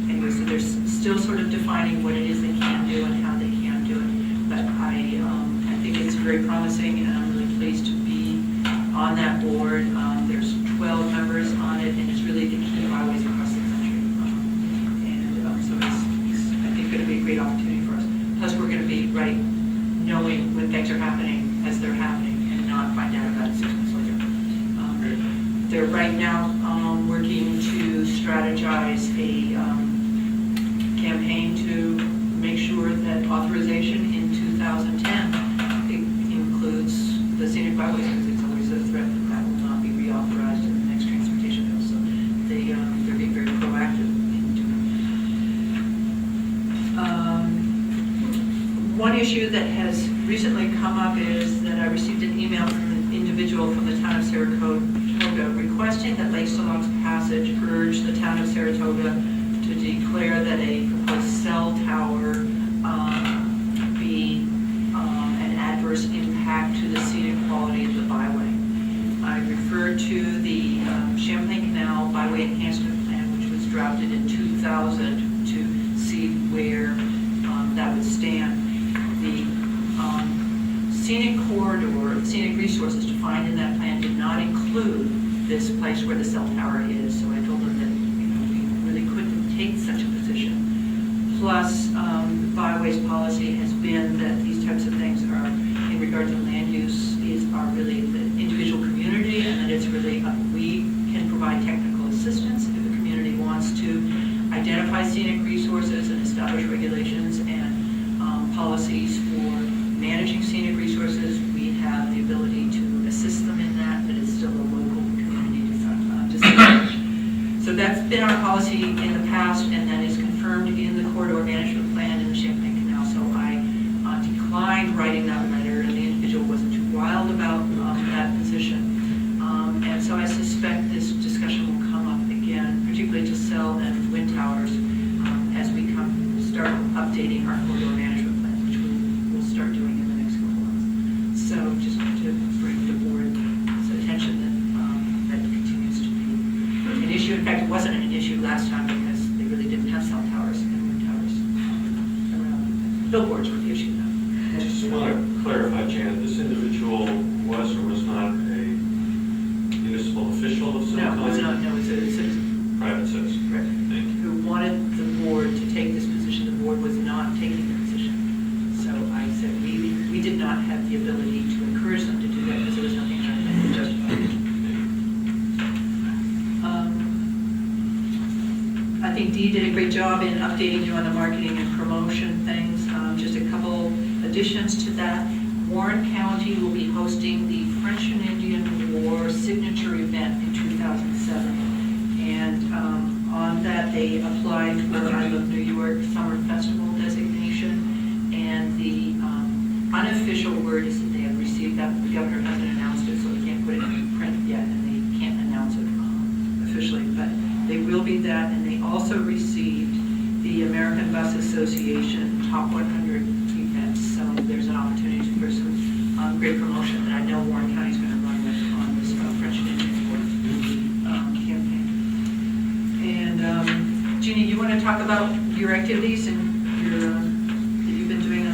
anyway, so they're still sort of defining what it is they can do and how they can do it. But I think it's very promising, and I'm really pleased to be on that board. There's 12 members on it, and it's really the key byways across the country. So it's, I think, going to be a great opportunity for us. Plus, we're going to be right knowing when things are happening as they're happening and not find out about it 6 months later. They're right now working to strategize a campaign to make sure that authorization in 2010 includes the scenic byways, because it's always a threat that that will not be reauthorized in the next transportation bill. So they're being very proactive in doing that. One issue that has recently come up is that I received an email from an individual from the town of Saratoga requesting that Lake Stalox Passage urge the town of Saratoga to declare that a proposed cell tower be an adverse impact to the scenic quality of the byway. I referred to the Champlain Canal Byway Enhancement Plan, which was drafted in 2000 to see where that would stand. The scenic corridor, scenic resources defined in that plan did not include this place where the cell tower is, so I told them that, you know, we really couldn't take such a position. Plus, the byways policy has been that these types of things are, in regard to land use, are really the individual community, and that it's really, we can provide technical assistance if the community wants to identify scenic resources and establish regulations and policies for managing scenic resources. We have the ability to assist them in that, but it's still a local community decision. So that's been our policy in the past, and that is confirmed in the corridor management plan in the Champlain Canal. So I declined writing that letter, and the individual wasn't too wild about that position. And so I suspect this discussion will come up again, particularly to cell and wind towers, as we start updating our corridor management plans, which we'll start doing in the next couple of months. So just to bring the board's attention that continues to be an issue. In fact, it wasn't an issue last time because they really didn't have cell towers and wind towers around. Billboards were the issue, though. Just want to clarify, Janet, this individual was or was not a municipal official of some kind? No, it was not. No, it's a citizen. Private citizen. Correct. Thank you. Who wanted the board to take this position. The board was not taking the position. So I said we did not have the ability to encourage them to do that because there was nothing in our plan to justify it. I think Dee did a great job in updating you on the marketing and promotion things. Just a couple additions to that. Warren County will be hosting the French and Indian War signature event in 2007. And on that, they applied for I Love New York Summer Festival designation. And the unofficial word is that they have received that. The governor hasn't announced it, so we can't put it in print yet, and they can't announce it officially. But they will be that, and they also received the American Bus Association Top 100 events. So there's an opportunity for some great promotion that I know Warren County is going to run with on this French and Indian War campaign. And Jeannie, you want to talk about your activities and your that you've been doing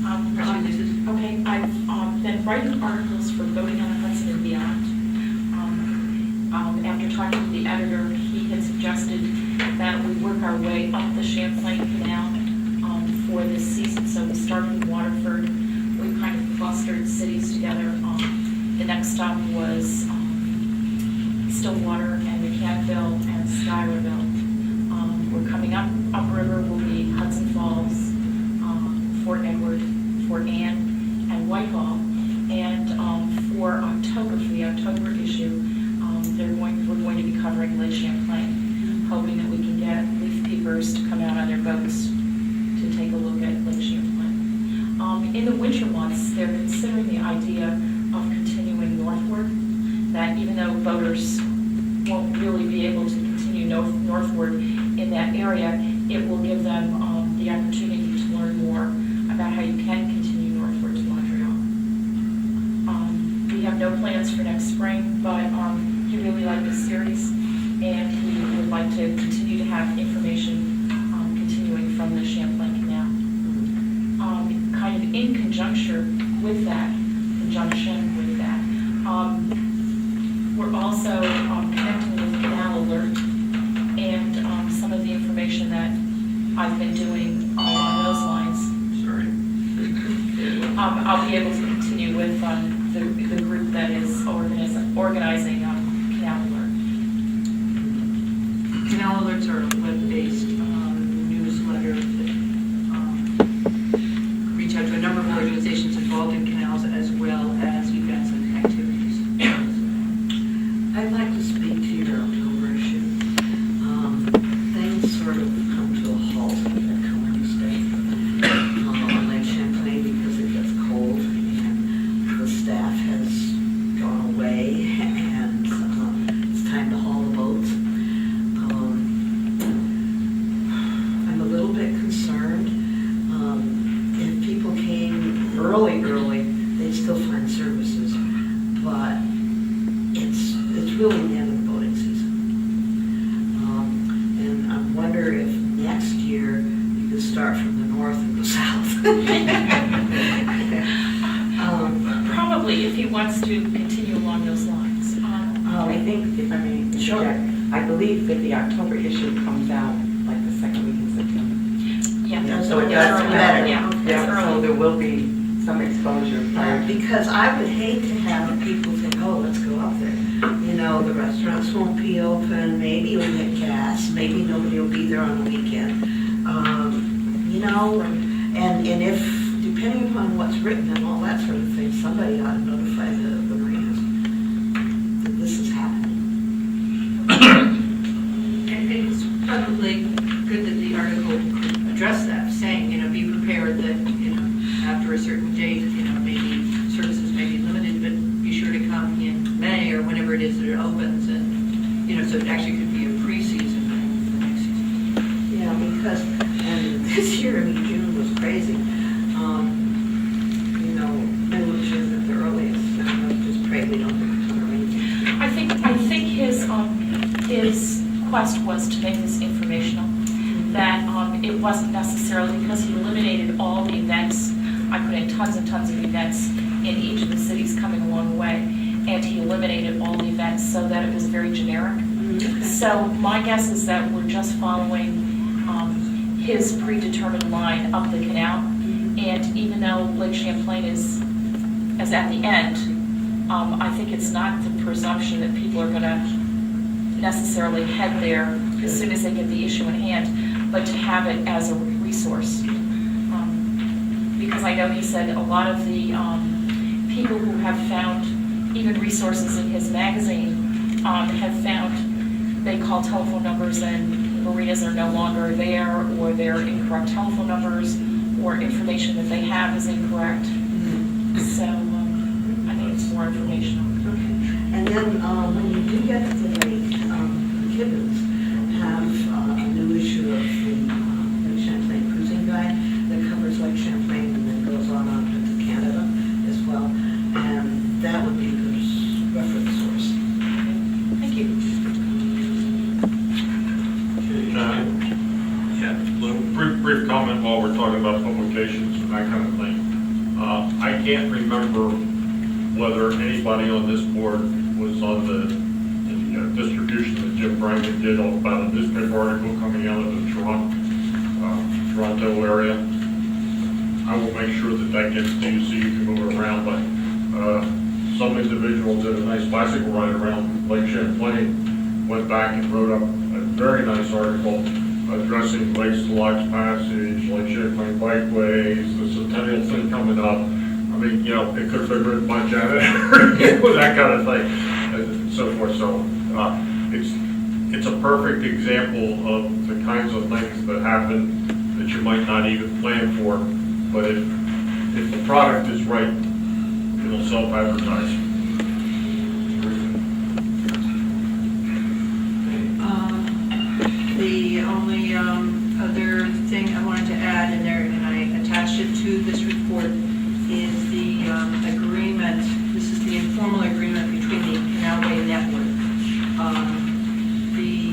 on the press releases? Okay, I've been been writing articles for Boating on the Hudson and beyond. After talking to the editor, he had suggested that we work our way up the Champlain Canal for this season. So we started in Waterford, we kind of clustered cities together. The next stop was Stillwater and McCannville and Schuylerville. We're coming up upriver will be Hudson Falls, Fort Edward, Fort Anne, and Whitehall. And for October, for the October issue, we're going to be covering Lake Champlain, hoping that we can get leaf peepers to come out on their boats to take a look at Lake Champlain. In the winter months, they're considering the idea of continuing northward, that even though boaters won't really be able to continue northward in that area, it will give them the opportunity to learn more about how you can continue northward to Montreal. We have no plans for next spring, but he really liked the series, and he would like to continue to have information continuing from the Champlain Canal. Kind of in conjunction with that, we're also connecting with Canal Alert, and some of the information that I've been doing along those lines. Sorry. I'll be able to continue with the group that is organizing Canal Alert. Canal Alerts are a web-based newsletter that reach out to a number of organizations involved in canals as well as events and activities. I'd like to speak to your October issue. Things sort of come to a halt at Columbus Day on Lake Champlain because it gets cold and the staff has gone away and it's time to haul the boats. I'm a little bit concerned. If people came early, they'd still find services, but it's really the end of the boating season. And I wonder if next year you could start from the north and go south. Probably, if he wants to continue along those lines. I think, if I may interject, I believe that the October issue comes out like the second week in September. Yeah. So it That's does better. Yeah, Yeah, it's so early. there will be some exposure prior to. Because I would hate to have people think, oh, let's go up there. You know, the restaurants won't be open, maybe you'll get gas, maybe nobody will be there on the weekend. You know, and if, depending upon what's written and all that sort of thing, somebody ought to notify the marinas that this is happening. And it's probably good that the article addressed that, saying, be prepared that, after a certain date, maybe services may be limited, but be sure to come in May or whenever it is that it opens, and, so it actually could be a pre-season for next season. Yeah, because, and this year, June was crazy. Middle of June at the earliest, and I just pray we don't have a ton of rain. I think his quest was to make this informational, that it wasn't necessarily because he eliminated all the events. I put in tons and tons of events in each of the cities coming along the way, and he eliminated all the events so that it was very generic. So my guess is that we're just following his predetermined line up the canal, and even though Lake Champlain is at the end, I think it's not the presumption that people are going to necessarily head there as soon as they get the issue in hand, but to have it as a resource. Because I know he said a lot of the people who have found even resources in his magazine have found they call telephone numbers and marinas are no longer there, or they're incorrect telephone numbers, or information that they have is incorrect. So I think it's more informational. Okay. And then when you do get to the lake, Kibbens have a new issue of the Lake Champlain Cruising Guide that covers Lake Champlain and then goes on up into Canada as well. And that would be a good reference source. Thank you. Brief comment while we're talking about publications and that kind of thing. I can't remember whether anybody on this board was on the distribution that Jim Franklin did about a newspaper article coming out of the Toronto area. I will make sure that that gets to you so you can move it around, but some individual did a nice bicycle ride around Lake Champlain, went back and wrote up a very nice article addressing Lakes to Locks Passage, Lake Champlain Bikeways, the Centennial thing coming up. I mean, you know, it could have been written by Janet, that kind of thing, and so forth. So it's a perfect example of the kinds of things that happen that you might not even plan for, but if the product is right, it'll self-advertise. The only other thing I wanted to add in there, and I attached it to this report, is the agreement. This is the informal agreement between the Canalway Network. The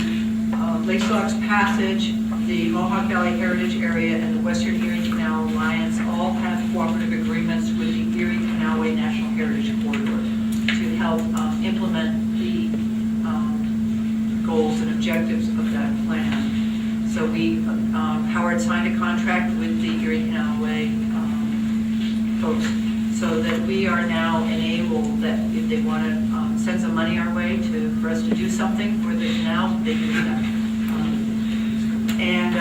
Lake Locks Passage, the Mohawk Valley Heritage Area, and the Western Erie Canal Alliance all have cooperative agreements with the Erie Canalway National Heritage Corridor to help implement the goals and objectives of that plan. So Howard signed a contract with the Erie Canalway folks, so that we are now enabled that if they want to send some money our way for us to do something for the canal, they can do that. And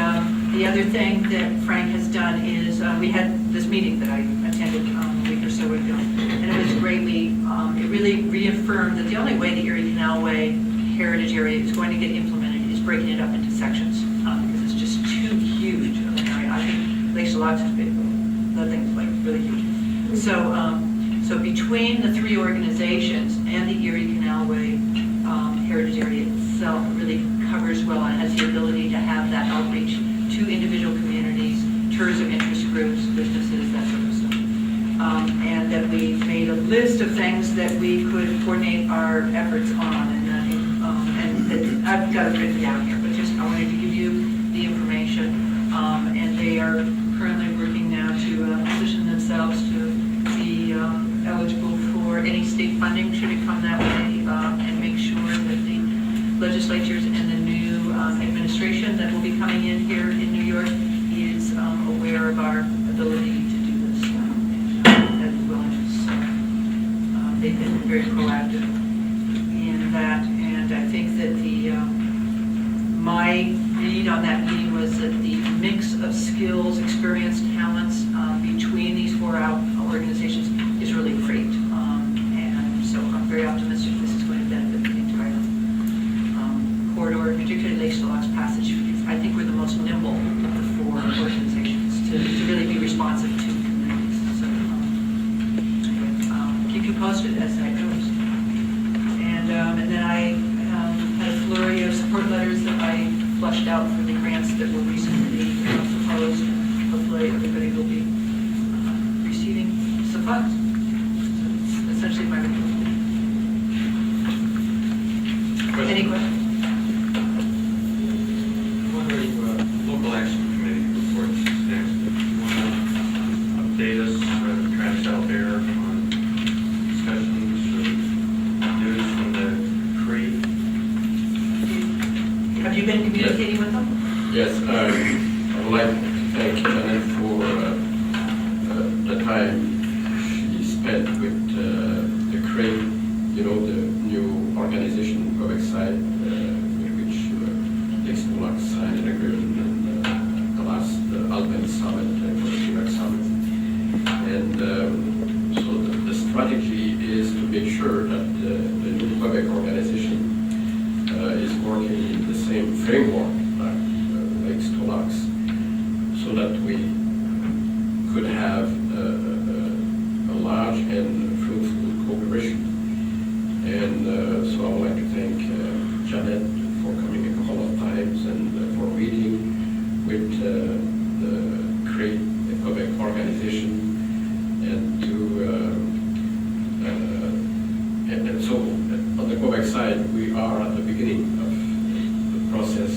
the other thing that Frank has done is we had this meeting that I attended a week or so ago, and it was greatly, it really reaffirmed that the only way the Erie Canalway Heritage Area is going to get implemented is breaking it up into sections, because it's just too huge of an area. I think Lake Lots is big, the thing's like really huge. So between the three organizations and the Erie Canalway Heritage Area itself, it really covers well and has the ability to have that outreach to individual communities, tourism interest groups, businesses, that sort of stuff. And that we made a list of things that we could coordinate our efforts on, and I've got it written down here, but just I wanted to give you the information. And they are currently working now to position themselves to be eligible for any state funding should it come that way, and make sure that the legislatures and the new administration that will be coming in here in New York is aware of our ability to do this and willingness. So, they've been very proactive in that, and I think that my read on that meeting was that the mix of skills, experience, talents between these four organizations is really great. And so I'm very optimistic this is going to benefit the entire corridor, particularly Lake Locks Passage. I think we're the most nimble of the four organizations to really be responsive to communities. So keep you posted as that goes. And then I had a flurry of support letters that I flushed out for the grants that were recently proposed, and hopefully everybody will be receiving some funds. So it's essentially my report. Any questions? Wondering, local action committee reports next. Do you want to update us, trash out there on discussions or news from the CREE? Have you been communicating with them? Yes, I would like to thank Janet for the time she spent with the CREE, you know, the new organization public side with which Lakes to Locks signed an agreement in the last Alpine Summit and Quebec Summit. And so the strategy is to make sure that the new Quebec organization is working in the same framework like Lakes to Locks, so that we could have a large and fruitful cooperation. And so I would like to thank Janet for coming a couple of times and for meeting with the CREE, the Quebec organization, and to and so on the Quebec side, we are at the beginning of the process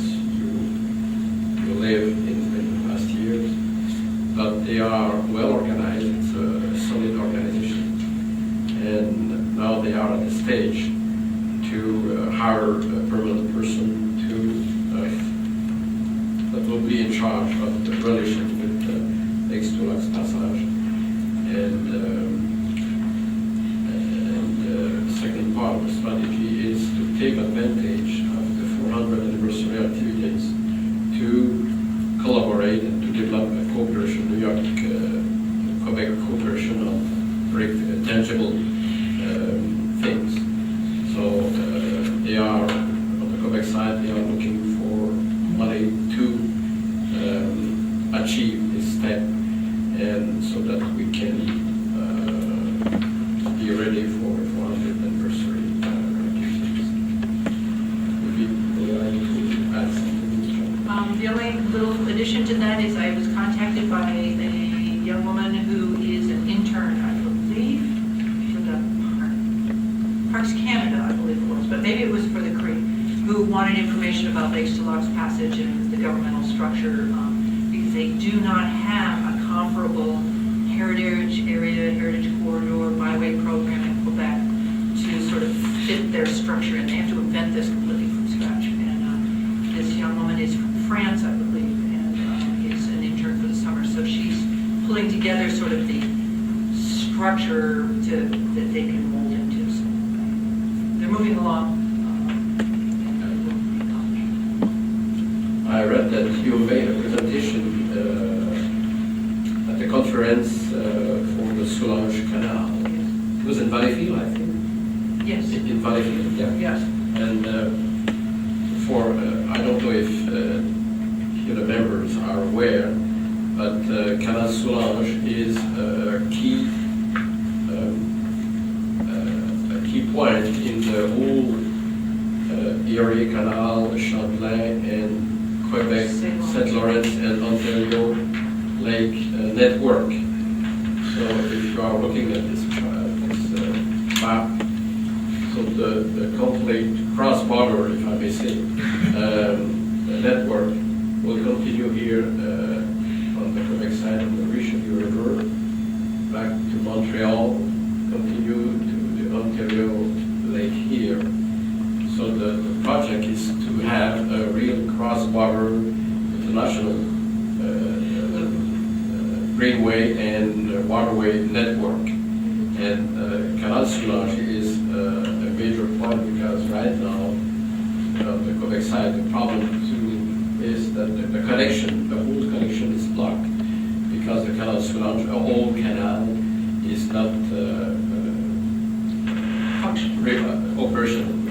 they are at the stage to hire a permanent person that will be in charge of the relation with Lakes to Lacs Passage. And the second part of the strategy is to take advantage of the 400th anniversary activities to collaborate and to develop a cooperation, New York, Quebec cooperation on very tangible things. So they are, on the Quebec side, they are looking for money to achieve this step, and so that we can be ready for the 400th anniversary activities. Would you like to add something? The only little addition to that is I was contacted by a young woman who is an intern, I believe, for the Parks Canada, I believe it was, but maybe it was for the Cree, who wanted information about Lakes to Logs Passage and the governmental structure, because they do not have a comparable heritage area, heritage corridor, byway program in Quebec to sort of fit their structure, and they have to invent this completely from scratch. And this young woman is from France, I believe, and is an intern for the summer, so she's pulling together sort of the structure that they can mold into. So they're moving along. I read that you made a presentation at the conference for the Soulanges Canal. It was in Valleyfield, I think. Yes. In Valleyfield, yeah. Yes. And I don't know if the members are aware, but Canal Soulanges is a key point in the whole Erie Canal, Champlain, and Quebec, St. Lawrence, and Ontario Lake network. So if you are looking at this map, so the complete cross-border, if I may say, network will continue here on the Quebec side of the Richelieu River, back to Montreal, continue to the Ontario Lake here. So the project is to have a real cross-border international greenway and waterway network. And Canal Soulanges is a major point, because right now, on the Quebec side, the problem is that the connection, the whole connection is blocked, because the Canal Soulanges, a whole canal, is not operational.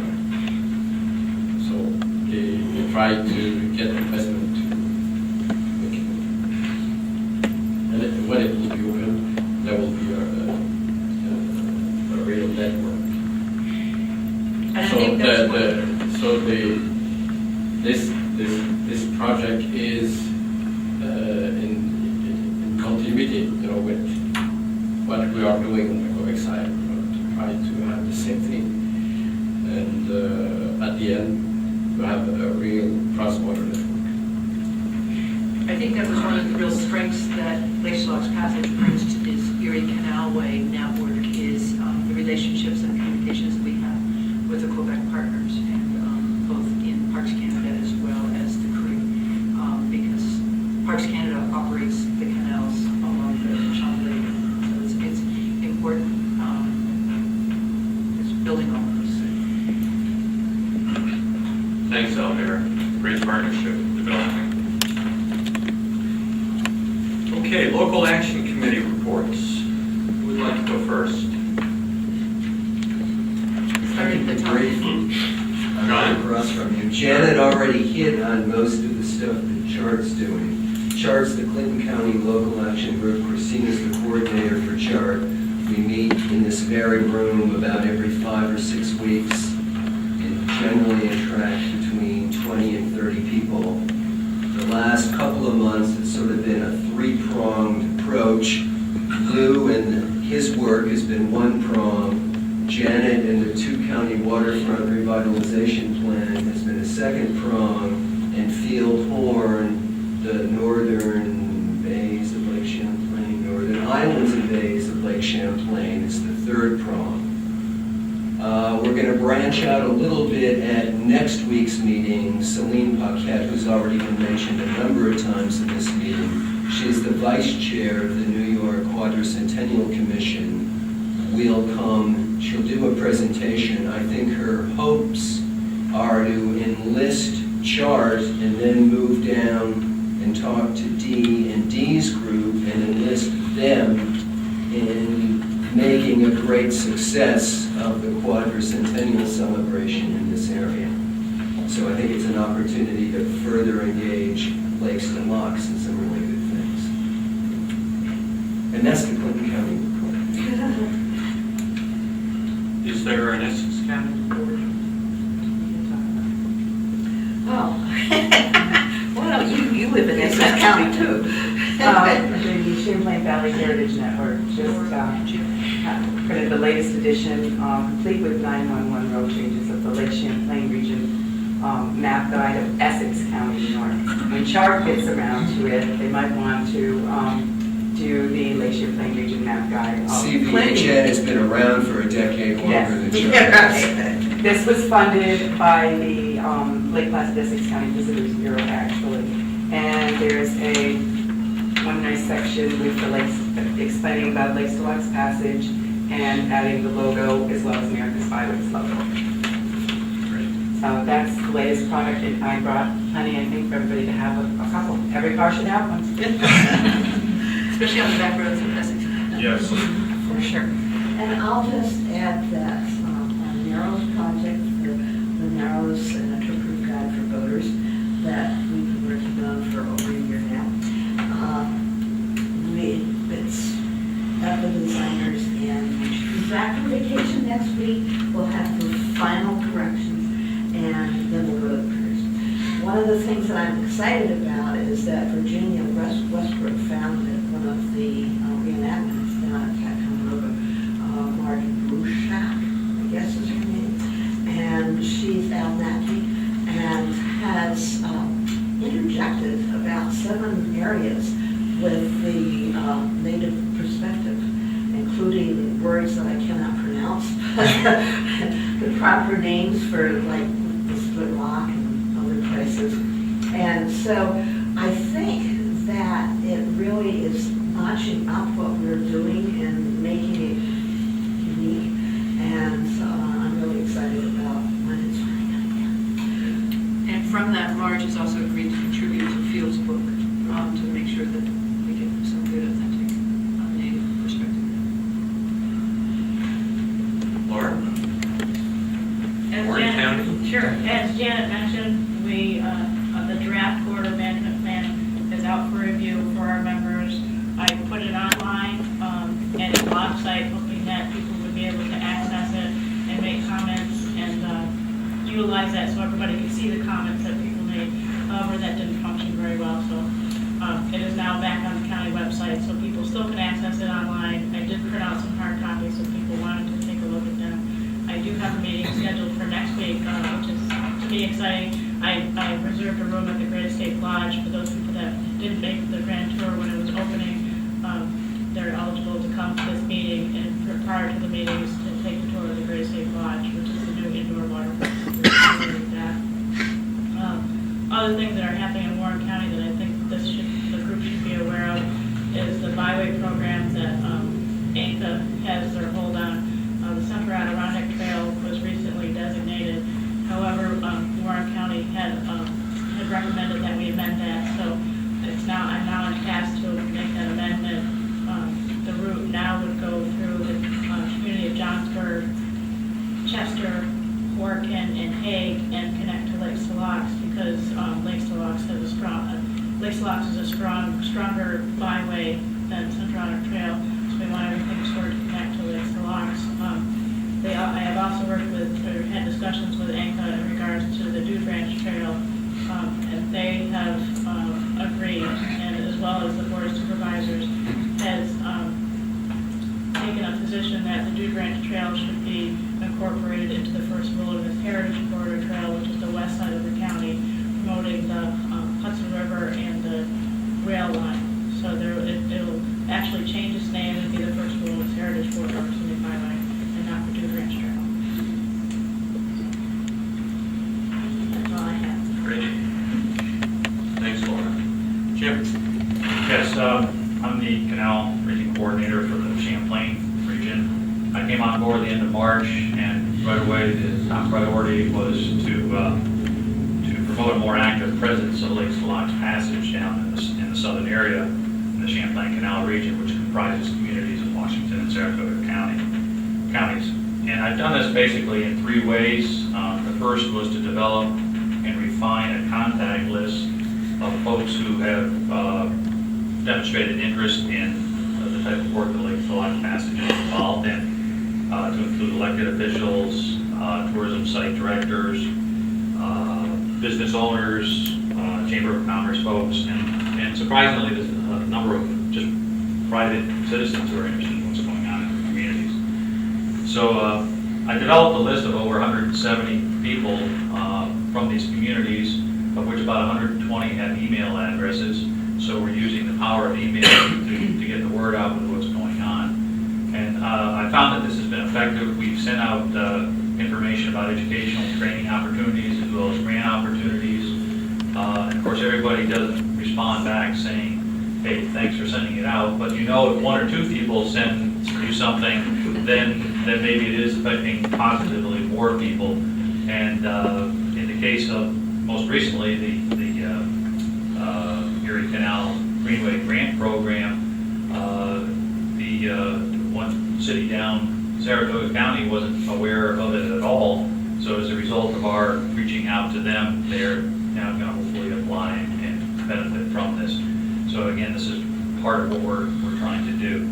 They try to get investment to make it. And when it will be open, there will be a real network. And I think that's this project is in continuity, with what we are doing on the Quebec side, to try to have the same thing, and at the end, to have a real cross-border network. I think that was one of the real strengths that Lakes to Logs Passage brings to this Erie Canalway network, is the relationships and communications that we have with the Quebec partners, and both in Parks Canada as well as the Cree, because Parks Canada operates the canals along the Champlain, so it's important. It's building on those. Thanks, Elvira. Great partnership developing. Okay, local action committee reports. Who would like to go first? Starting at the top. John? Across from you. Janet already hit on most of the stuff that Chart's doing. Chart's the Clinton County Local Action Group. Christina's the coordinator for Chart. We meet in this very room about every 5 or 6 weeks and generally attract between 20 and 30 people. The last couple of months, it's sort of been a three-pronged approach. Lou and his work has been one prong. Janet and the 2-county waterfront revitalization plan has been a second prong. And Field Horn, the northern bays of Lake Champlain, northern islands and bays of Lake Champlain, is the third prong. we're going to branch out a little bit at next week's meeting. Celine Paquette, who's already been mentioned a number of times in this meeting, she's the vice chair of the New York Quadricentennial Commission, will come, she'll do a presentation. I think her hopes are to enlist Chart and then move down and talk to Dee and Dee's group and enlist them in making a great success of the quadricentennial celebration in this area. So I think it's an opportunity to further engage Lakes to Locks in some really good things. And that's the Clinton County report. Is there an Essex County report? Oh. Well, you live in Essex County too. The Champlain Valley Heritage Network just printed the latest edition, complete with 911 road changes of the Lake Champlain region map guide of Essex County, New York. When Chart gets around to it, they might want to do the Lake Champlain region map guide. CVHN has been around for a decade longer than Chart. Yes. This was funded by the Lake Placid Essex County Visitors Bureau, actually. And there's one nice section with the lakes, explaining about Lakes to Locks Passage and adding the logo as well as America's Byways logo. So that's the latest product, and I brought plenty, I think, for everybody to have a couple. Every car should have one. Especially on the back roads of Essex. Yes. For sure. And I'll just add that our Narrows project, the Narrows and a trip route guide for boaters that we've been working on for over a year now. It's up with designers, and when she comes back from vacation next week, we'll have the final corrections, and then we'll go to the printers. One of the things that I'm excited about is that Virginia Westbrook found that one of the reenactments down at Tacoma, Martin Bouchak, I guess is her name, and she's Al Natty, and has interjected about 7 areas with the native perspective, including words that I cannot pronounce, the proper names for like the Split Rock and other places. And so I think that it really is notching up what we're doing and making it unique. And so I'm really excited about when it's running out again. And from that, Marge has also agreed to contribute to Field's book to make sure that we get some good, authentic native perspective. Laura? As Warren Janet- County? Sure. As Janet mentioned, the draft corridor management plan is out for review for our members. I put it online and a blog site, hoping that people would be able to access it and make comments and utilize that so everybody could see the comments that people made. However, that didn't function very well, so it is now back on the county website, so people still can access it online. I did print out some hard copies if people wanted to take a look at them. I do have a meeting scheduled for next week, which is to be exciting. I reserved a room at the Great Estate Lodge for those people that didn't make the grand tour when it was opening. They're eligible to come to this meeting and prior to the meetings to take the tour of the Great Estate Lodge, which is the new indoor waterfront. Other things that are happening in Warren County that I think the group should be aware of is the byway program that ANCA has their hold on. The Central Adirondack Trail was recently designated. However, Warren County had recommended that we amend that, so I'm now on task to make that amendment. The route now would go through the community of Johnsburg, Chester, Horkin, and Hague, and connect to Lakes to Locks, because Lakes to Locks is a stronger byway than Central Adirondack Trail, so we want everything sort of connect to Lakes to Locks. I have also had discussions with ANCA in regards to the Dude Ranch Trail, and they have agreed, and as well as the Board of Supervisors has taken a position that the Dude Ranch Trail should be incorporated into the First Wilderness Heritage Corridor Trail, which is the west side of the county, promoting the Hudson River and the rail line. So it'll actually change its name and be the First Wilderness Heritage Corridor, Scenic Byway, and not the Dude Ranch Trail. end of March, and right away, the top priority was to promote a more active presence of Lakes to Locks Passage down in the southern area, in the Champlain Canal region, which comprises communities of Washington and Saratoga counties. And I've done this basically in 3 ways. The first was to develop and refine a contact list of folks who have demonstrated interest in the type of work that Lakes to Locks Passage is involved in, to include elected officials, tourism site directors, business owners, Chamber of Commerce folks, and surprisingly, there's a number of just private citizens who are interested in what's going on in their communities. So I developed a list of over 170 people from these communities, of which about 120 have email addresses. So we're using the power of email to get the word out with what's going on. And I found that this has been effective. We've sent out information about educational and training opportunities as well as grant opportunities. And of course, everybody doesn't respond back saying, hey, thanks for sending it out. But you know, if 1 or 2 people send you something, then maybe it is affecting positively more people. And in the case of most recently, the Erie Canal Greenway Grant Program, the one city down Saratoga County wasn't aware of it at all. So as a result of our reaching out to them, they're now going to hopefully apply and benefit from this. So again, this is part of what we're trying to do.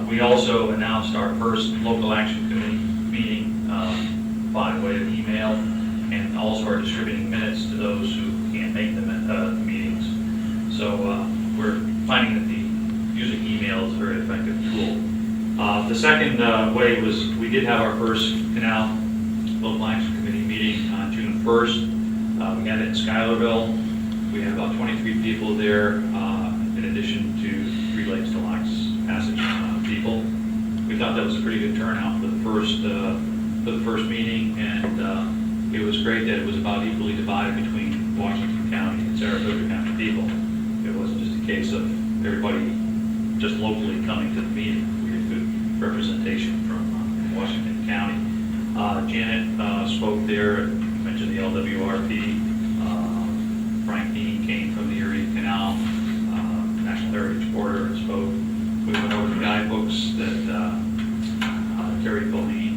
We also announced our first local action committee meeting by way of email, and also are distributing minutes to those who can't make the meetings. So we're finding that using email is a very effective tool. The second way was we did have our first Canal Local Action Committee meeting on June 1st. We had it in Schuylerville. We had about 23 people there, in addition to 3 Lakes to Locks Passage people. We thought that was a pretty good turnout for the first meeting, and it was great that it was about equally divided between Washington County and Saratoga County people. It wasn't just a case of everybody just locally coming to the meeting. We had good representation from Washington County. Janet spoke there, mentioned the LWRP. Frank Dean came from the Erie Canal National Heritage Corridor and spoke. We went over the guidebooks that Terry Colleen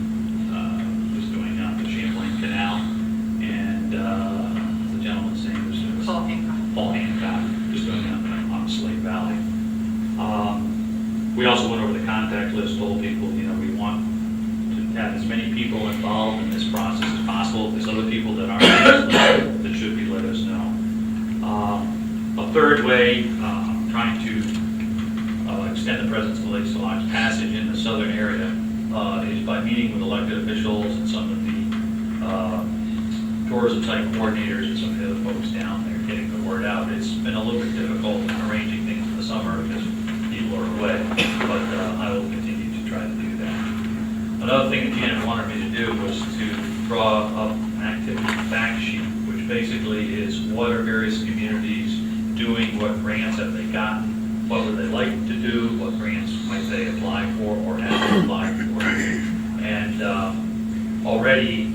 was doing on the Champlain Canal, and the gentleman's name was Paul Hancock, was doing it on Slate Valley. We also went over the contact list, told people, we want to have as many people involved in this process as possible. If there's other people that aren't interested, that should be let us know. A third way, trying to extend the presence of the Lakes to Locks Passage in the southern area is by meeting with elected officials and some of the tourism site coordinators and some of the other folks down there, getting the word out. It's been a little bit difficult arranging things in the summer because people are away, but I will continue to try to do that. Another thing that Janet wanted me to do was to draw up an activity fact sheet, which basically is what are various communities doing, what grants have they gotten, what would they like to do, what grants might they apply for or have applied for. And already,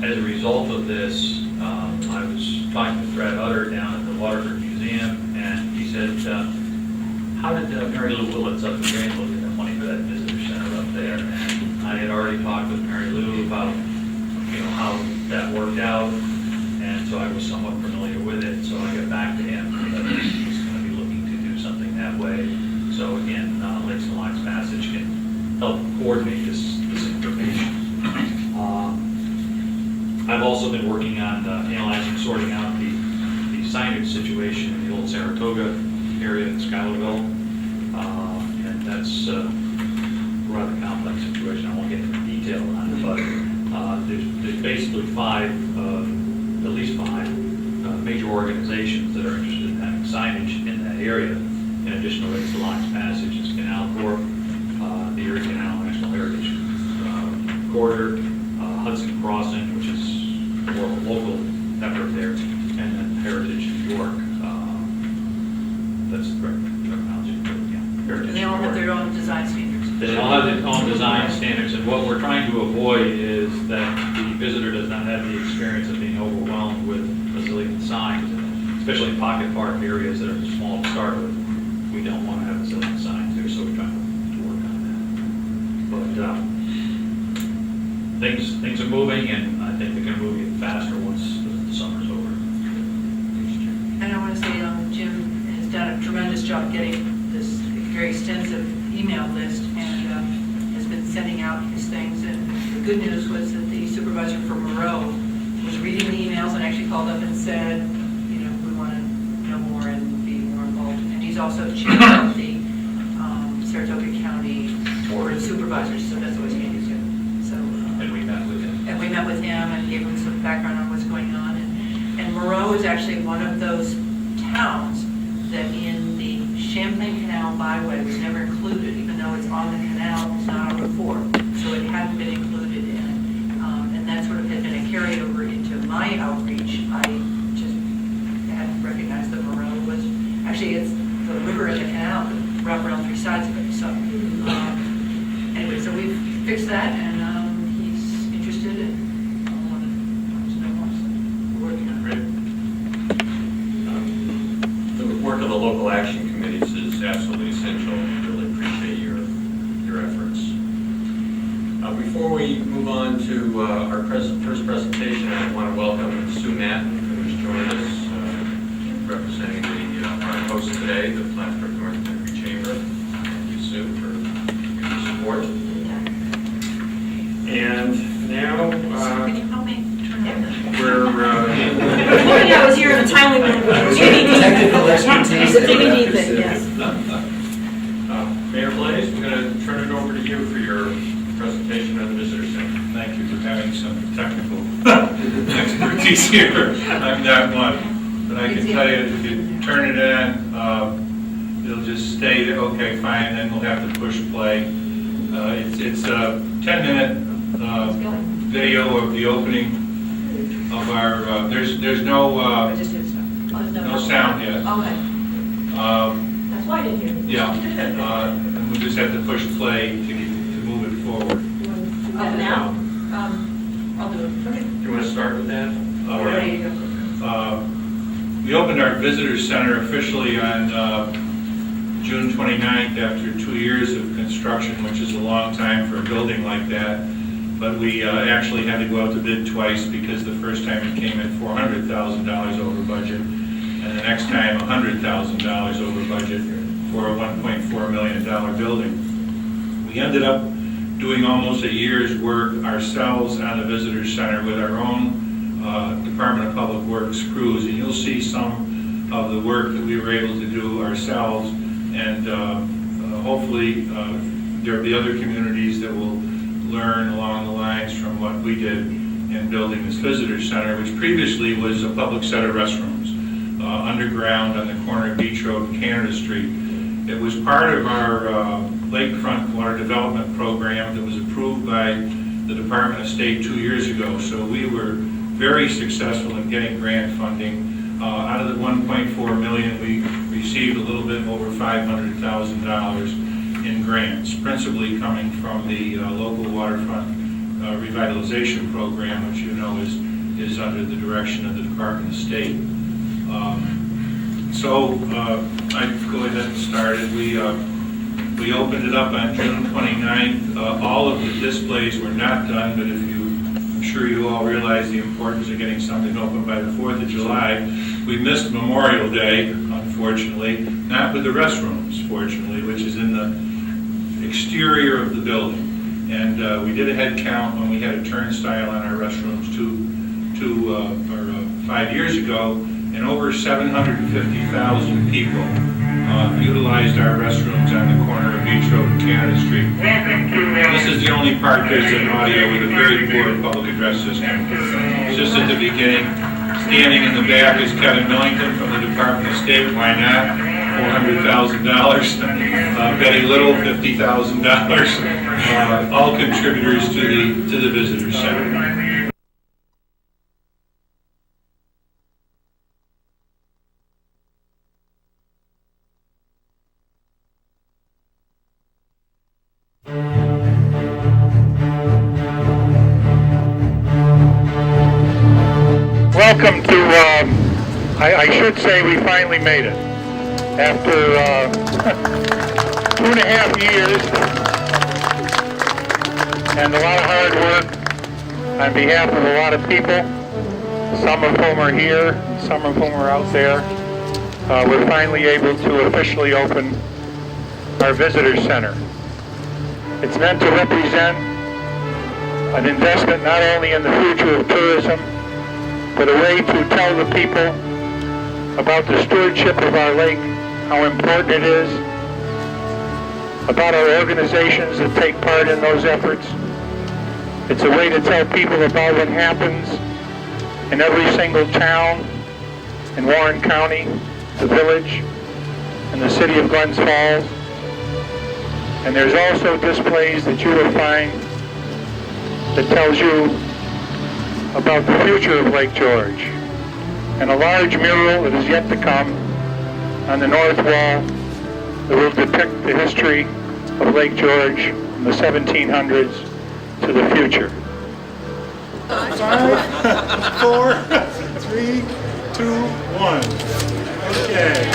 as a result of this, I was talking with Brad Utter down at the Waterford Museum, and he said, how did Mary Lou Willits up in Granville get the money for that visitor center up there? And I had already talked with Mary Lou about how that worked out, and so I was somewhat familiar with it. So I got back to him that he was going to be looking to do something that way. So again, Lakes to Locks Passage can help coordinate this information. I've also been working on analyzing, sorting out the signage situation in the old Saratoga area in Schuylerville, and that's a rather complex situation. I won't get into detail on it, but there's basically at least five major organizations that are interested in having signage in that area, in addition to Lakes to Locks Passage, it's Canal Corp, the Erie Canal National Heritage Corridor, Hudson Crossing, which is more of a local effort there, and then Heritage New York. That's the correct terminology. Yeah, Heritage And they all New have York. their own design standards. They all have their own design standards, and what we're trying to avoid is that the visitor does not have the experience of being overwhelmed with a zillion signs, especially in pocket park areas that are small to start with. We don't want to have a zillion signs there, so we're trying to work on that. But things are moving, and I think they're going to move even faster once the summer's over. And I want to say Jim has done a tremendous job getting this very extensive email list and has been sending out his things. And the good news was that the supervisor for Moreau was reading the emails and actually called up and said, you know, we want to know more and be more involved. And he's also chair of the Saratoga County Board of Supervisors, so that's always handy too. So, And we met with him. and we met with him and gave him some background on what's going on. And Moreau is actually one of those towns that in the Champlain Canal byway was never included, even though it's on the canal, it's not on Route 4. So it hadn't been included in it. And that sort of had been a carryover into my outreach. I just hadn't recognized that Moreau was, actually it's the river and the canal that wrap around three sides of it. So anyway, so we've fixed that and he's interested and wants to know more. So we're working on it. Great. The work of the local action committees is absolutely essential. Really appreciate your efforts. Before we move on to our first presentation, I want to welcome Sue Matten, who has joined us representing our host today, the Plattsburgh North Country Chamber. Thank you, Sue, for your support. And now Can you help me turn on the? we're I was here in a timely manner. Technical expertise. The DVD thing, yes. Mayor Blaze, we're going to turn it over to you for your presentation on the visitor center. Thank you for having some technical expertise here. I'm not one, but I can tell you, if you turn it on, it'll just stay there, okay, fine, and then we'll have to push play. It's a 10-minute video of the opening of our, there's no Just hit stuff. no sound yet. Okay, that's why I didn't hear you. Yeah, and we just have to push play to move it forward. Now? I'll do it. Okay. Do you want to start with that? All right. Ready to go. We opened our visitor center officially on June 29th after 2 years of construction, which is a long time for a building like that. But we actually had to go out to bid twice because the first time it came in $400,000 over budget, and the next time $100,000 over budget for a $1.4 million building. We ended up doing almost a year's work ourselves on the visitor center with our own Department of Public Works crews, and you'll see some of the work that we were able to do ourselves, and hopefully there'll be other communities that will learn along the lines from what we did in building this visitor center, which previously was a public set of restrooms underground on the corner of Beach Road and Canada Street. It was part of our lakefront water development program that was approved by the Department of State 2 years ago. So we were very successful in getting grant funding. Out of the $1.4 million, we received a little bit over $500,000 in grants, principally coming from the local waterfront revitalization program, which you know is under the direction of the Department of State. So I'd go ahead and start it. We opened it up on June 29th. All of the displays were not done, but I'm sure you all realize the importance of getting something open by the 4th of July. We missed Memorial Day, unfortunately, not with the restrooms, fortunately, which is in the exterior of the building. And we did a head count when we had a turnstile on our restrooms 5 years ago, and over 750,000 people utilized our restrooms on the corner of Beach Road and Canada Street. This is the only part there's an audio with a very poor public address system. It's just at the beginning. Standing in the back is Kevin Millington from the Department of State. Why not? $400,000. Betty Little, $50,000. All contributors to the visitor center. welcome to, I should say we finally made it. After 2.5 years and a lot of hard work on behalf of a lot of people, some of whom are here, some of whom are out there, we're finally able to officially open our visitor center. It's meant to represent an investment not only in the future of tourism, but a way to tell the people about the stewardship of our lake, how important it is, about our organizations that take part in those efforts. It's a way to tell people about what happens in every single town in Warren County, the village, and the city of Glens Falls. And there's also displays that you will find that tells you about the future of Lake George. And a large mural that is yet to come on the north wall that will depict the history of Lake George from the 1700s to the future. 5, 4, 3, 2, 1. Okay.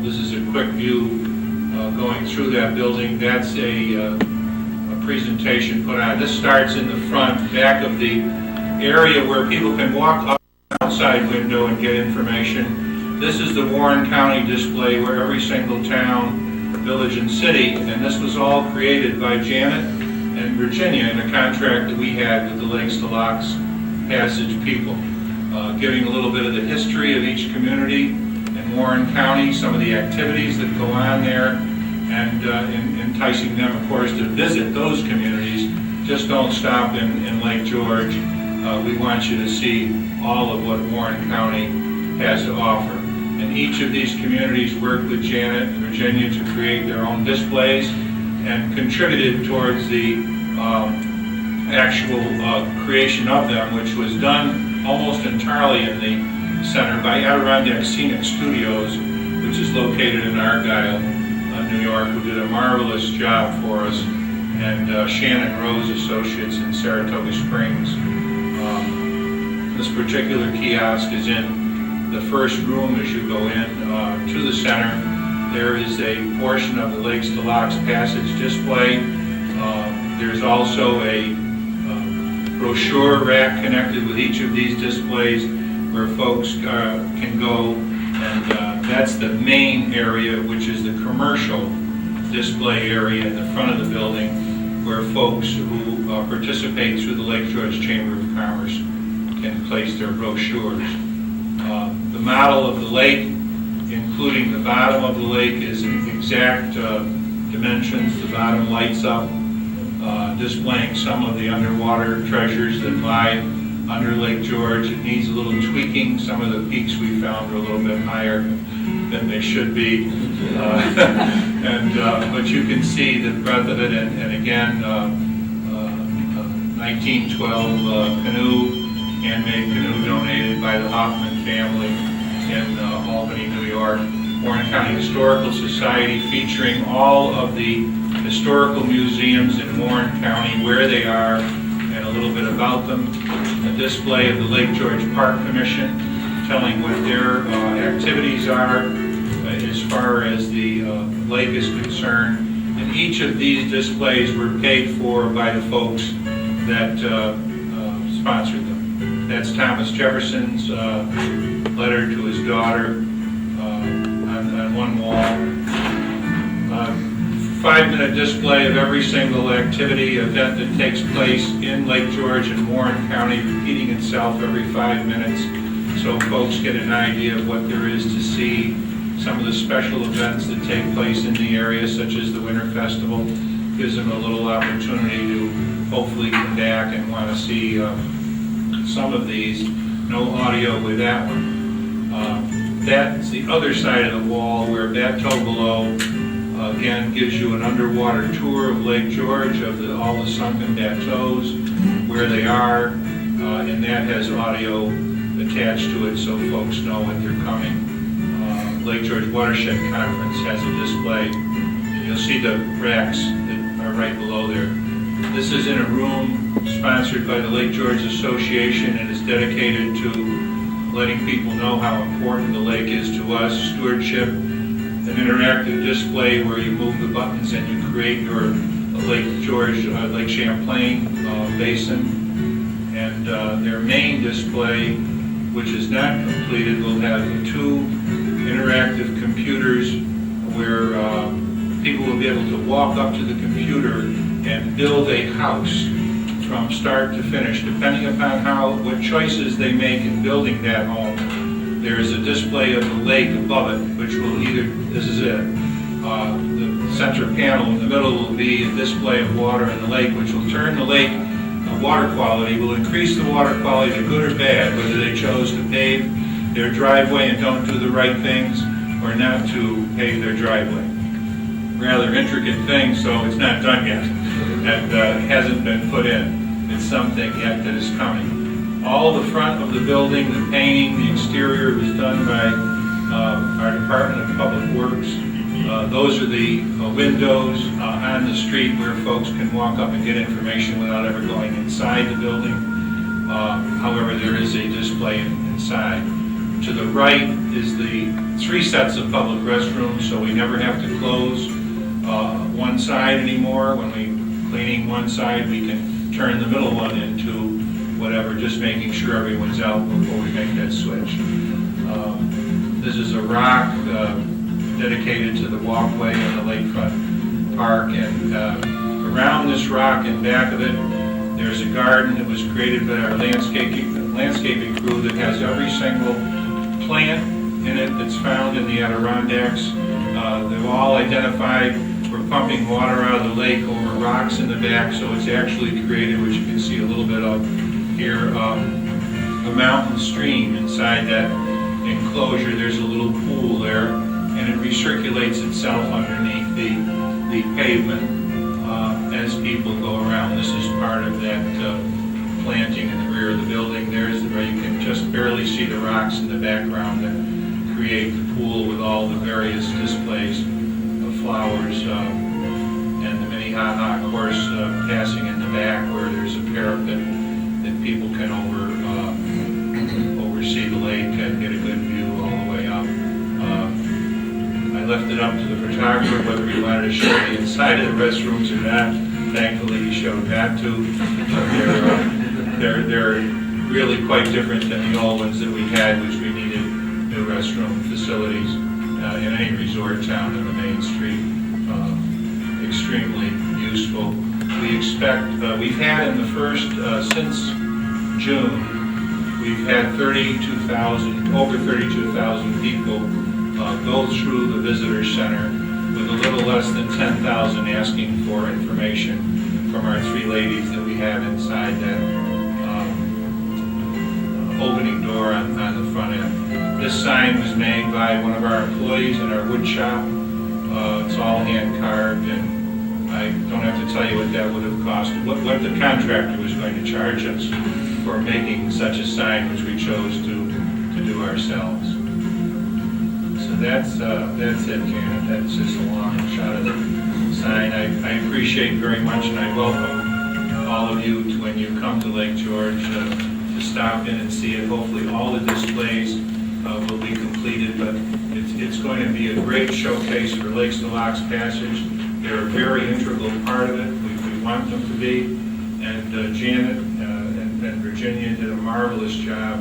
This is a quick view going through that building. That's a presentation put on. This starts in the front, back of the area where people can walk up the outside window and get information. This is the Warren County display where every single town, village, and city, and this was all created by Janet and Virginia in a contract that we had with the Lakes to Locks Passage people, giving a little bit of the history of each community in Warren County, some of the activities that go on there, and enticing them, of course, to visit those communities. Just don't stop in Lake George. We want you to see all of what Warren County has to offer. And each of these communities worked with Janet and Virginia to create their own displays and contributed towards the actual creation of them, which was done almost entirely in the center by Adirondack Scenic Studios, which is located in Argyle, New York, who did a marvelous job for us, and Shannon Rose Associates in Saratoga Springs. This particular kiosk is in the first room as you go in to the center. There is a portion of the Lakes to Locks Passage display. There's also a brochure rack connected with each of these displays where folks can go, and that's the main area, which is the commercial display area in the front of the building, where folks who participate through the Lake George Chamber of Commerce can place their brochures. The model of the lake, including the bottom of the lake, is in exact dimensions. The bottom lights up, displaying some of the underwater treasures that lie under Lake George. It needs a little tweaking. Some of the peaks we found are a little bit higher than they should be. But you can see the breadth of it, and again, 1912 canoe, handmade canoe donated by the Hoffman family in Albany, New York. Warren County Historical Society, featuring all of the historical museums in Warren County, where they are, and a little bit about them. A display of the Lake George Park Commission, telling what their activities are as far as the lake is concerned. And each of these displays were paid for by the folks that sponsored them. That's Thomas Jefferson's letter to his daughter on one wall. 5-minute display of every single activity, event that takes place in Lake George and Warren County, repeating itself every 5 minutes, so folks get an idea of what there is to see. Some of the special events that take place in the area, such as the Winter Festival. gives them a little opportunity to hopefully come back and want to see some of these. No audio with that one. That's the other side of the wall where Bateau Below, again, gives you an underwater tour of Lake George, of all the sunken bateaus, where they are, and that has audio attached to it so folks know when they're coming. Lake George Watershed Conference has a display, and you'll see the racks that are right below there. This is in a room sponsored by the Lake George Association and is dedicated to letting people know how important the lake is to us, stewardship, an interactive display where you move the buttons and you create your Lake George, Lake Champlain basin. And their main display, which is not completed, will have 2 interactive computers where people will be able to walk up to the computer and build a house from start to finish, depending upon what choices they make in building that home. There is a display of the lake above it, which will this is it. The center panel in the middle will be a display of water in the lake, which will turn the lake water quality, will increase the water quality to good or bad, whether they chose to pave their driveway and don't do the right things, or not to pave their driveway. Rather intricate thing, so it's not done yet, and hasn't been put in. It's something yet that is coming. All the front of the building, the painting, the exterior was done by our Department of Public Works. Those are the windows on the street where folks can walk up and get information without ever going inside the building. However, there is a display inside. To the right is the 3 sets of public restrooms, so we never have to close one side anymore. When we're cleaning one side, we can turn the middle one into whatever, just making sure everyone's out before we make that switch. This is a rock dedicated to the walkway in the lakefront park, and around this rock and back of it, there's a garden that was created by our landscaping crew that has every single plant in it that's found in the Adirondacks. They've all identified, we're pumping water out of the lake over rocks in the back, so it's actually created, which you can see a little bit of here, a mountain stream inside that enclosure. There's a little pool there, and it recirculates itself underneath the pavement as people go around. This is part of that planting in the rear of the building. There's where you can just barely see the rocks in the background that create the pool with all the various displays of flowers, and the Minnehaha, of course, passing in the back where there's a parapet that people can oversee the lake and get a good view all the way up. I left it up to the photographer whether he wanted to show the inside of the restrooms or not. Thankfully, he showed that too. They're really quite different than the old ones that we had, which we needed new restroom facilities in any resort town on the main street. Extremely useful. We expect, we've had in the first, since June, we've had over 32,000 people go through the visitor center, with a little less than 10,000 asking for information from our 3 ladies that we have inside that opening door on the front end. This sign was made by one of our employees in our wood shop. It's all hand carved, and I don't have to tell you what that would have cost, what the contractor was going to charge us for making such a sign, which we chose to do ourselves. So that's it, Janet. That's just a long shot of the sign. I appreciate very much, and I welcome all of you to, when you come to Lake George, to stop in and see it. Hopefully all the displays will be completed, but it's going to be a great showcase for Lakes to Locks Passage. They're a very integral part of it. We want them to be. And Janet and Virginia did a marvelous job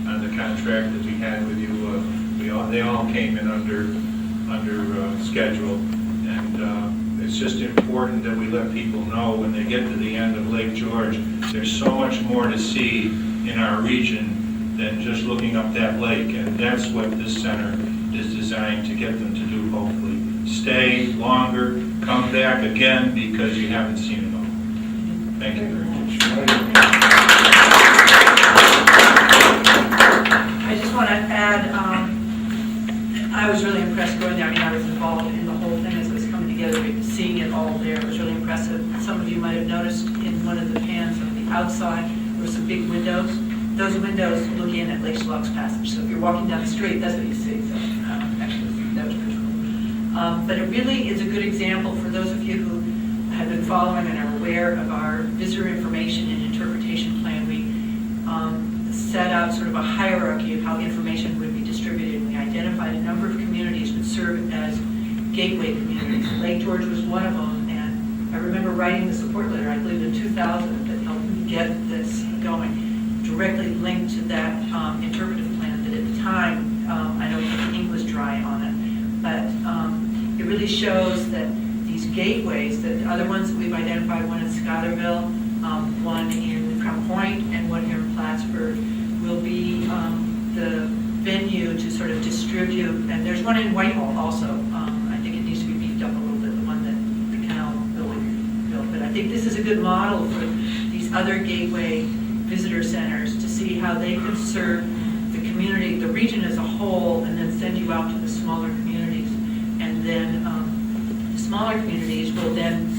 on the contract that we had with you. They all came in under schedule, and it's just important that we let people know when they get to the end of Lake George, there's so much more to see in our region than just looking up that lake, and that's what this center is designed to get them to do, hopefully. Stay longer, come back again because you haven't seen it all. Thank you very much. I just want to add, I was really impressed going there. I mean, I was involved in the whole thing as it was coming together, seeing it all there. It was really impressive. Some of you might have noticed in one of the pans on the outside, there were some big windows. Those windows look in at Lake Schlocks Passage. So if you're walking down the street, that's what you see. So actually, that was pretty cool. But it really is a good example for those of you who have been following and are aware of our visitor information and interpretation plan. We set out sort of a hierarchy of how information would be distributed. We identified a number of communities that serve as gateway communities. Lake George was one of them, and I remember writing the support letter, I believe in 2000, that helped me get this going, directly linked to that interpretive plan that at the time, I know the ink was dry on it, but it really shows that these gateways, that the other ones that we've identified, one in Schuylerville, one in Crown Point, and one here in Plattsburgh, will be the venue to sort of distribute, and there's one in Whitehall also. I think it needs to be beefed up a little bit, the one that the canal building built, but I think this is a good model for these other gateway visitor centers to see how they could serve the community, the region as a whole, and then send you out to the smaller communities. And then the smaller communities will then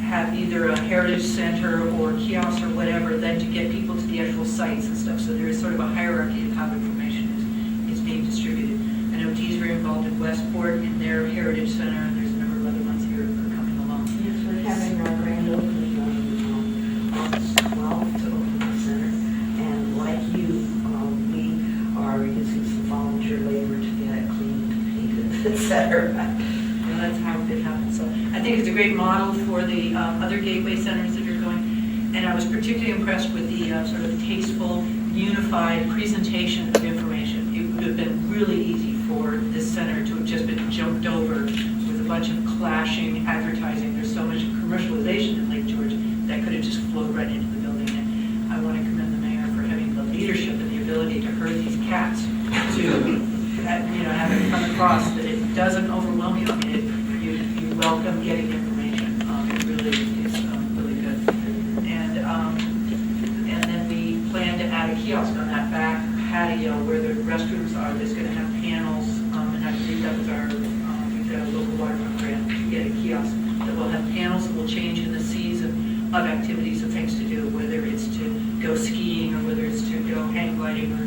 have either a heritage center or kiosks or whatever, then to get people to the actual sites and stuff. So there is sort of a hierarchy of how information is being distributed. I know Dee's very involved in Westport in their heritage center, and there's a number of other ones here who are coming along. Yes, we're having our grand opening on August 12th to open the center. And like you, we are using some volunteer labor to get it cleaned, painted, et cetera. And that's how it happens. So I think it's a great model for the other gateway centers that are going. And I was particularly impressed with the sort of tasteful, unified presentation of information. It would have been really easy for this center to have just been jumped over with a bunch of clashing advertising. There's so much commercialization in Lake George that could have just flowed right into the building. And I want to commend the mayor for having the leadership and the ability to herd these cats to have it come across that it doesn't overwhelm you. I mean, you welcome getting information. It really is really good. And then we plan to add a kiosk on that back patio where the restrooms are. That's going to have panels, and I believe that was we've got a local waterfront grant to get a kiosk that will have panels that will change in the season of activities and things to do, whether it's to go skiing or whether it's to go hang gliding or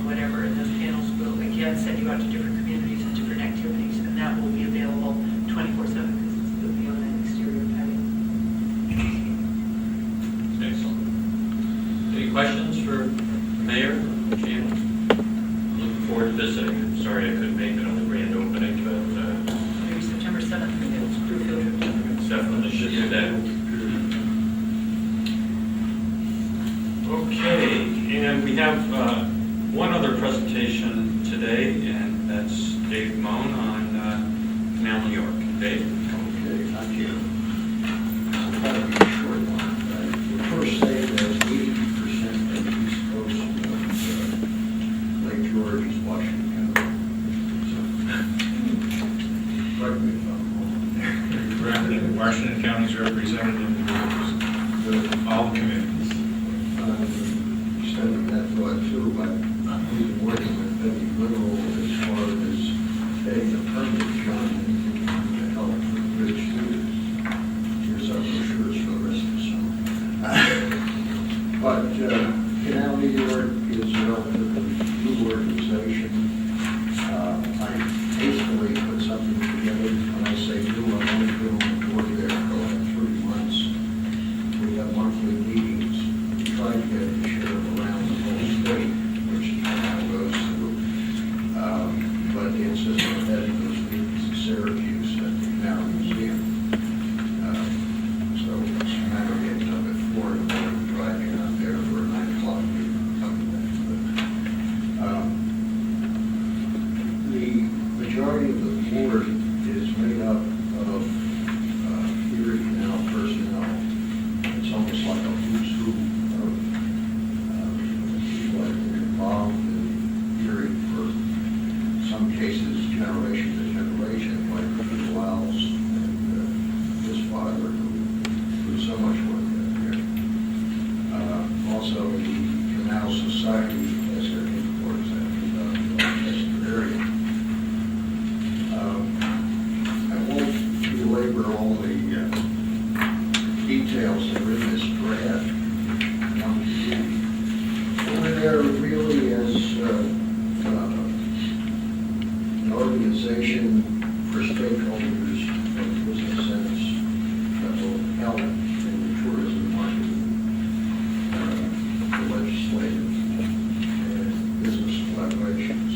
whatever. And those panels will again send you out to different communities and different activities, and that will be available 24/7 because it'll be on that exterior patio. Excellent. Any questions for the mayor, Jan? I'm looking forward to visiting. I'm sorry I couldn't make it on the grand opening, but Maybe September 7th, it's crew field trip. definitely should do that. Okay, and we have one other presentation today, and that's Dave Moan on Canal New York. Dave? Okay, thank you. I'll try to be a short one. The first thing is 80% of the east coast of Lake George is Washington County. So, correct me if I'm wrong. Correct. Washington County is represented in all the communities. Extending that thought too, but we've been working with Betty Little as far as getting the permit done to help with bridge students. Here's our brochures for the rest of the summer. But Canal New York is a relatively new organization. I hastily put something together. When I say new, I'm only doing the work there for like 3 months. We have monthly meetings. We try to get a share around the whole state, which is how it goes through. But the insistent heading those meetings in Syracuse at the Canal Museum. So it's a matter of getting up at 4 in the morning, driving out there for a 9 o'clock meeting, coming back. But details that are in this draft. We're there really as an organization for stakeholders of the business sense that will help in the tourism market, the legislative and business collaborations.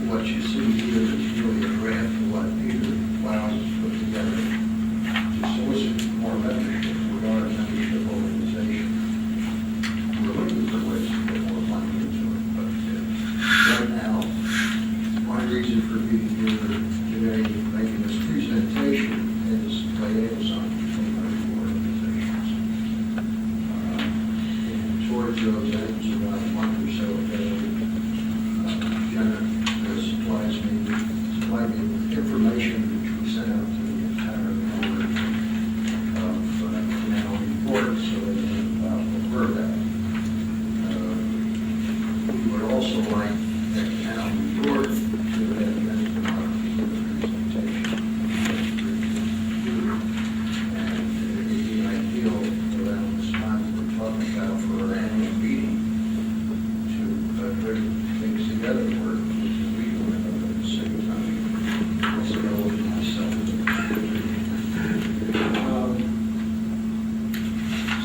What you see here is really a draft of what Peter Wiles has put together to solicit more membership. We are a membership organization. We're looking for ways to get more money into it, but right now, my reason for being here today, making this presentation, is liaison between our two organizations. And towards those ends, about a month or so ago, Jenna supplied me with information which we sent out to the entire board of canal report, so they knew about what we're about. We would also like that canal report to have been our presentation. And it would be ideal around this time we're talking about for our annual meeting to bring things together for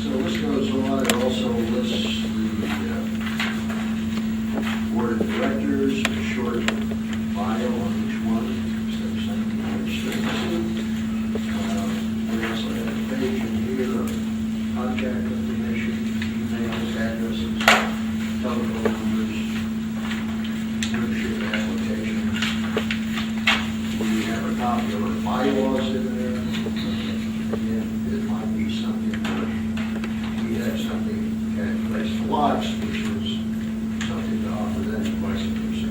so this goes on. It also lists the board of directors, a short bio on each one, instead of saying the administration. We also have a page in here of contact information, emails, addresses, telephone numbers, membership applications. We have a copy of our bylaws in there. Again, it might be something where we have something at Place to Watch, which was something to offer them, and vice versa.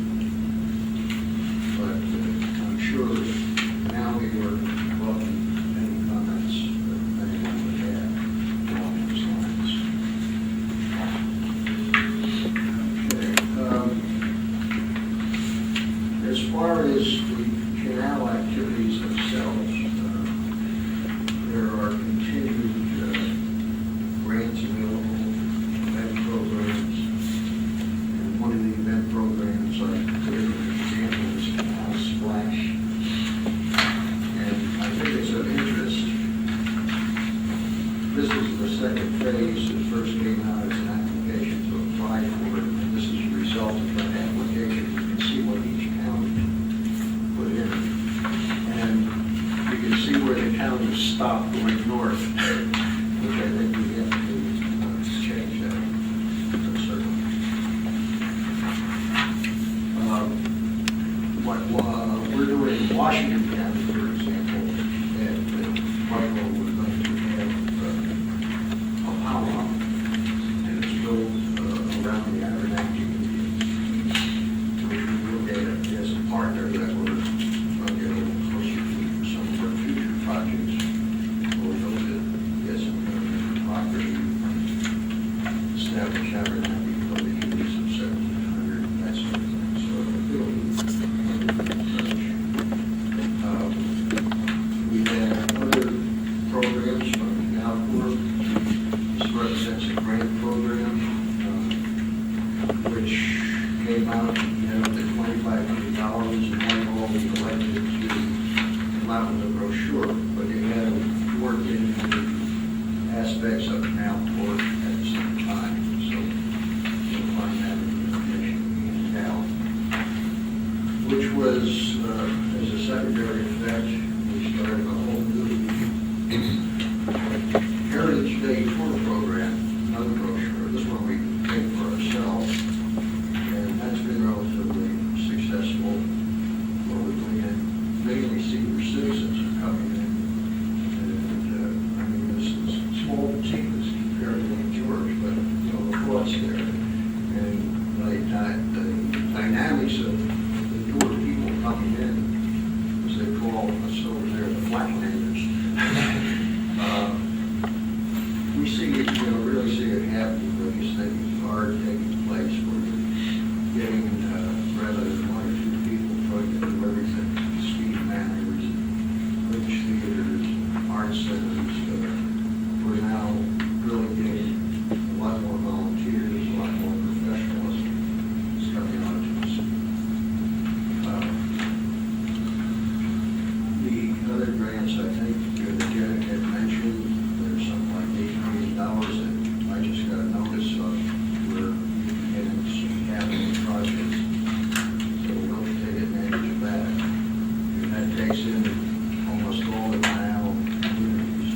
But I'm sure now we were welcome any comments that anyone would have along those lines. Okay. As far as the canal activities themselves, there are continued grants available, event programs, and one of the event programs I put in an example is Canal Splash. And I think it's of interest. This is the second phase. The first came out as an application to apply for it, and this is a result of that application. You can see what each county put in. And you can see where the counties stop going north, which I think we have to change that certainly. What we're doing in Washington County, for example, at Buffalo, we're going to have a powwow, and it's built around the Abenaki Indians, which we look at as a partner that we're going to get a little closer to some of our future projects. We'll said, we're now really getting a lot more volunteers, a lot more professionalism is coming on to us. The other grants, I think, that Janet had mentioned, there's something like $8 million that I just got a notice of. We're getting some capital projects, so we don't take advantage of that. And that takes in almost all the canal communities.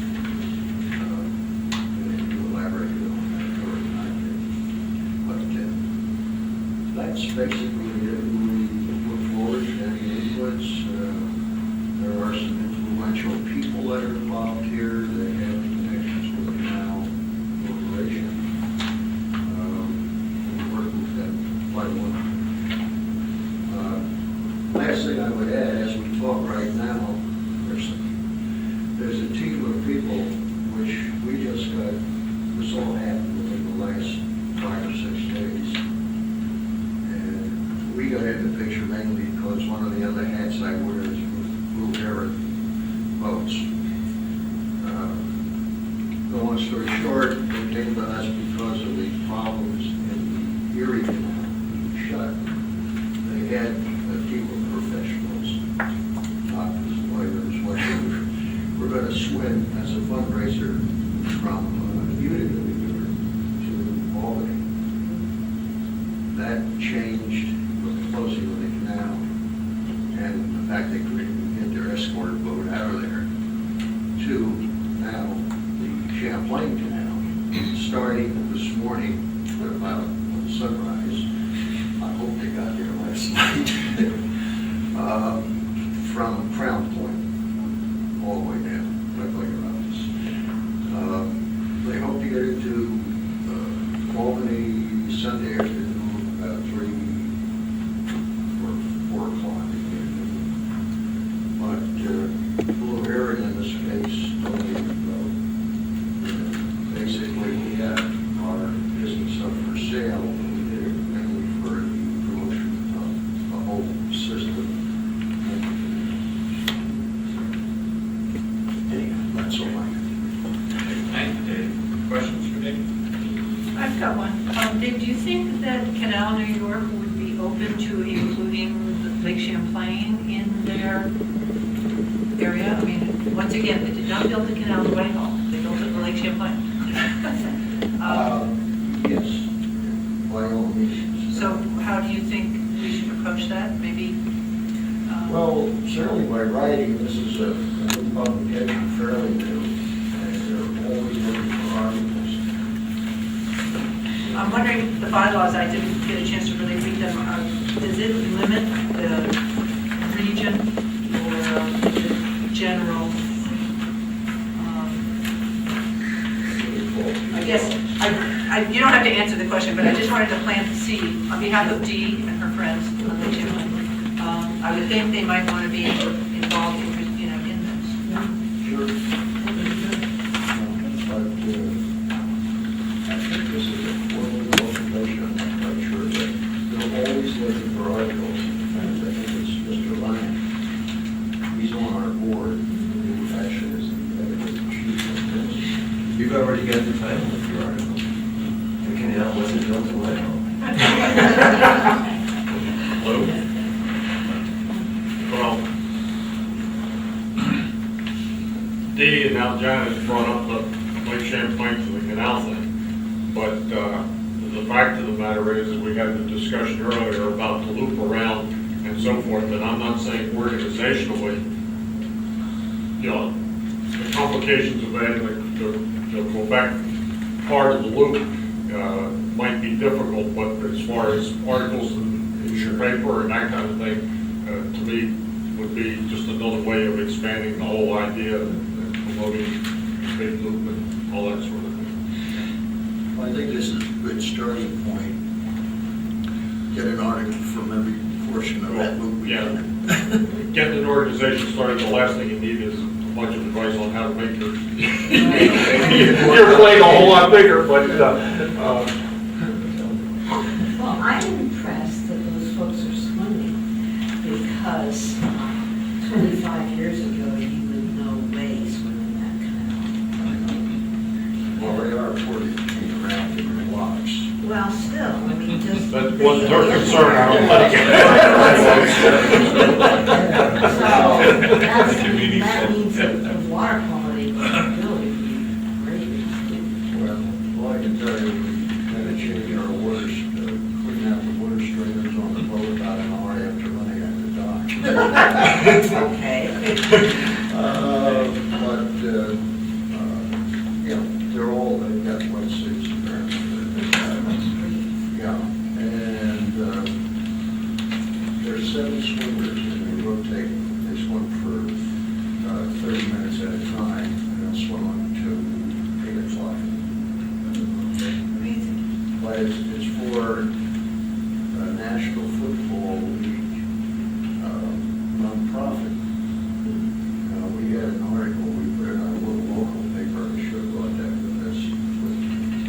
And you elaborated on that more than I did. But that's basically it. We look forward to any inputs. There are some influential people that are involved here that have connections with the canal corporation. We work with them quite a lot. Last thing I would add, as we talk right now, there's a team of people which we just got, this all happened within the last 5 or 6 days. And we got in the picture mainly because one of the other hats I wear is Blue Heron boats. Long story short, they came to us because of the problems in the Erie Canal being shut. They had a team of professionals, doctors, lawyers, whatever. We're going to swim as a fundraiser from Utica River to Albany. That changed with the closing of the canal and the fact they couldn't get their escort boat out of there to now the Champlain Canal, starting this morning at about sunrise. I hope they got there last night. From Crown Point all the way down, right by your office. They hope to get into Albany Sunday afternoon about 3 or 4 o'clock again. But Blue Heron in this case don't even know. Basically, we have our business up for sale. We did it mainly for the promotion of the whole system. Anyhow, that's all I have. Thank you, Dave. Questions for Dave? I've got one. Dave, do you think that Canal New York would be open to including Lake Champlain in their area? I mean, once again, they did not build the canal to Whitehall. They built it for Lake Champlain. Yes, by all means. So how do you think we should approach that? Maybe? Well, certainly by writing, this is a new publication, fairly new, and they're always looking for articles. I'm wondering, the bylaws, I didn't get a chance to really read them. Does it limit the region or the general? I guess, you don't have to answer the question, but I just wanted to plant the seed on behalf of Dee and her friends on the Champlain. I would think they might want to be involved in this. Sure. But I think this is a formal motivation, I'm not quite sure, but they're always looking for articles. In fact, I think it's Mr. Lyon. He's on our board, who actually is the editor-in-chief of this. You've already got the title of your article. The canal wasn't built to Whitehall. Hello? Well, Dee and now John has brought up the Lake Champlain to the canal thing, but the fact of the matter is that we had the discussion earlier about the loop around and so forth, and I'm not saying organizationally, you know, the complications of adding the Quebec part of the loop might be difficult, but as far as articles in your paper and that kind of thing, to me, would be just another way of expanding the whole idea and promoting state loop and all that sort of thing. I think this is a good starting point. Get an article from every portion of that loop. Yeah. Getting an organization started, the last thing you need is a bunch of advice on how to make your plate a whole lot bigger, but Well, I'm impressed that those folks are swimming because 25 years ago, you would no way swim in that canal. Well, still, I mean, just. That wasn't her concern, I don't think. So, that means that the water quality will really be great. Well, I can tell you, we had to change our water, clean out the water strainers on the boat about an hour after running out the dock. Okay. You know, they're all, they've got wet suits apparently. Yeah, and there's 7 swimmers and they rotate this one for 30 minutes at a time, and they'll swim on to 8 o'clock. But it's for National Football League nonprofit. We had an article, we put it on a little local paper, I should have brought that with us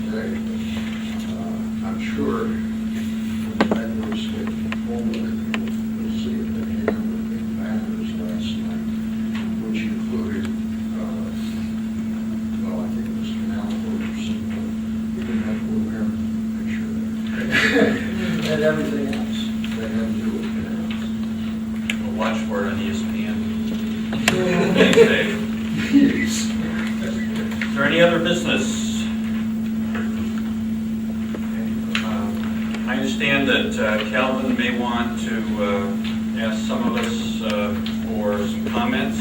today. But I'm sure when that was hit home with it, you'll see it at the end of the banners last night, which included, well, I think it was Canal Boat or something, even that blue hair picture there. And everything else that had to do with canals. We'll watch for it on ESPN. Is there any other business? I understand that Calvin may want to ask some of us for some comments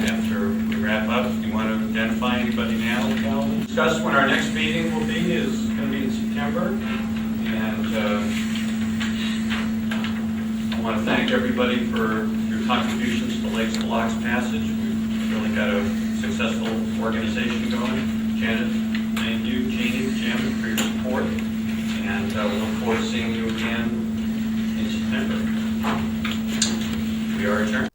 after we wrap up. Do you want to identify anybody now, Calvin? Discuss when our next meeting will be, is going to be in September. And I want to thank everybody for your contributions to Lakes to Locks Passage. We've really got a successful organization going. Janet, thank you. Jeannie, Jim, for your support. And we look forward to seeing you again in September. We are adjourned.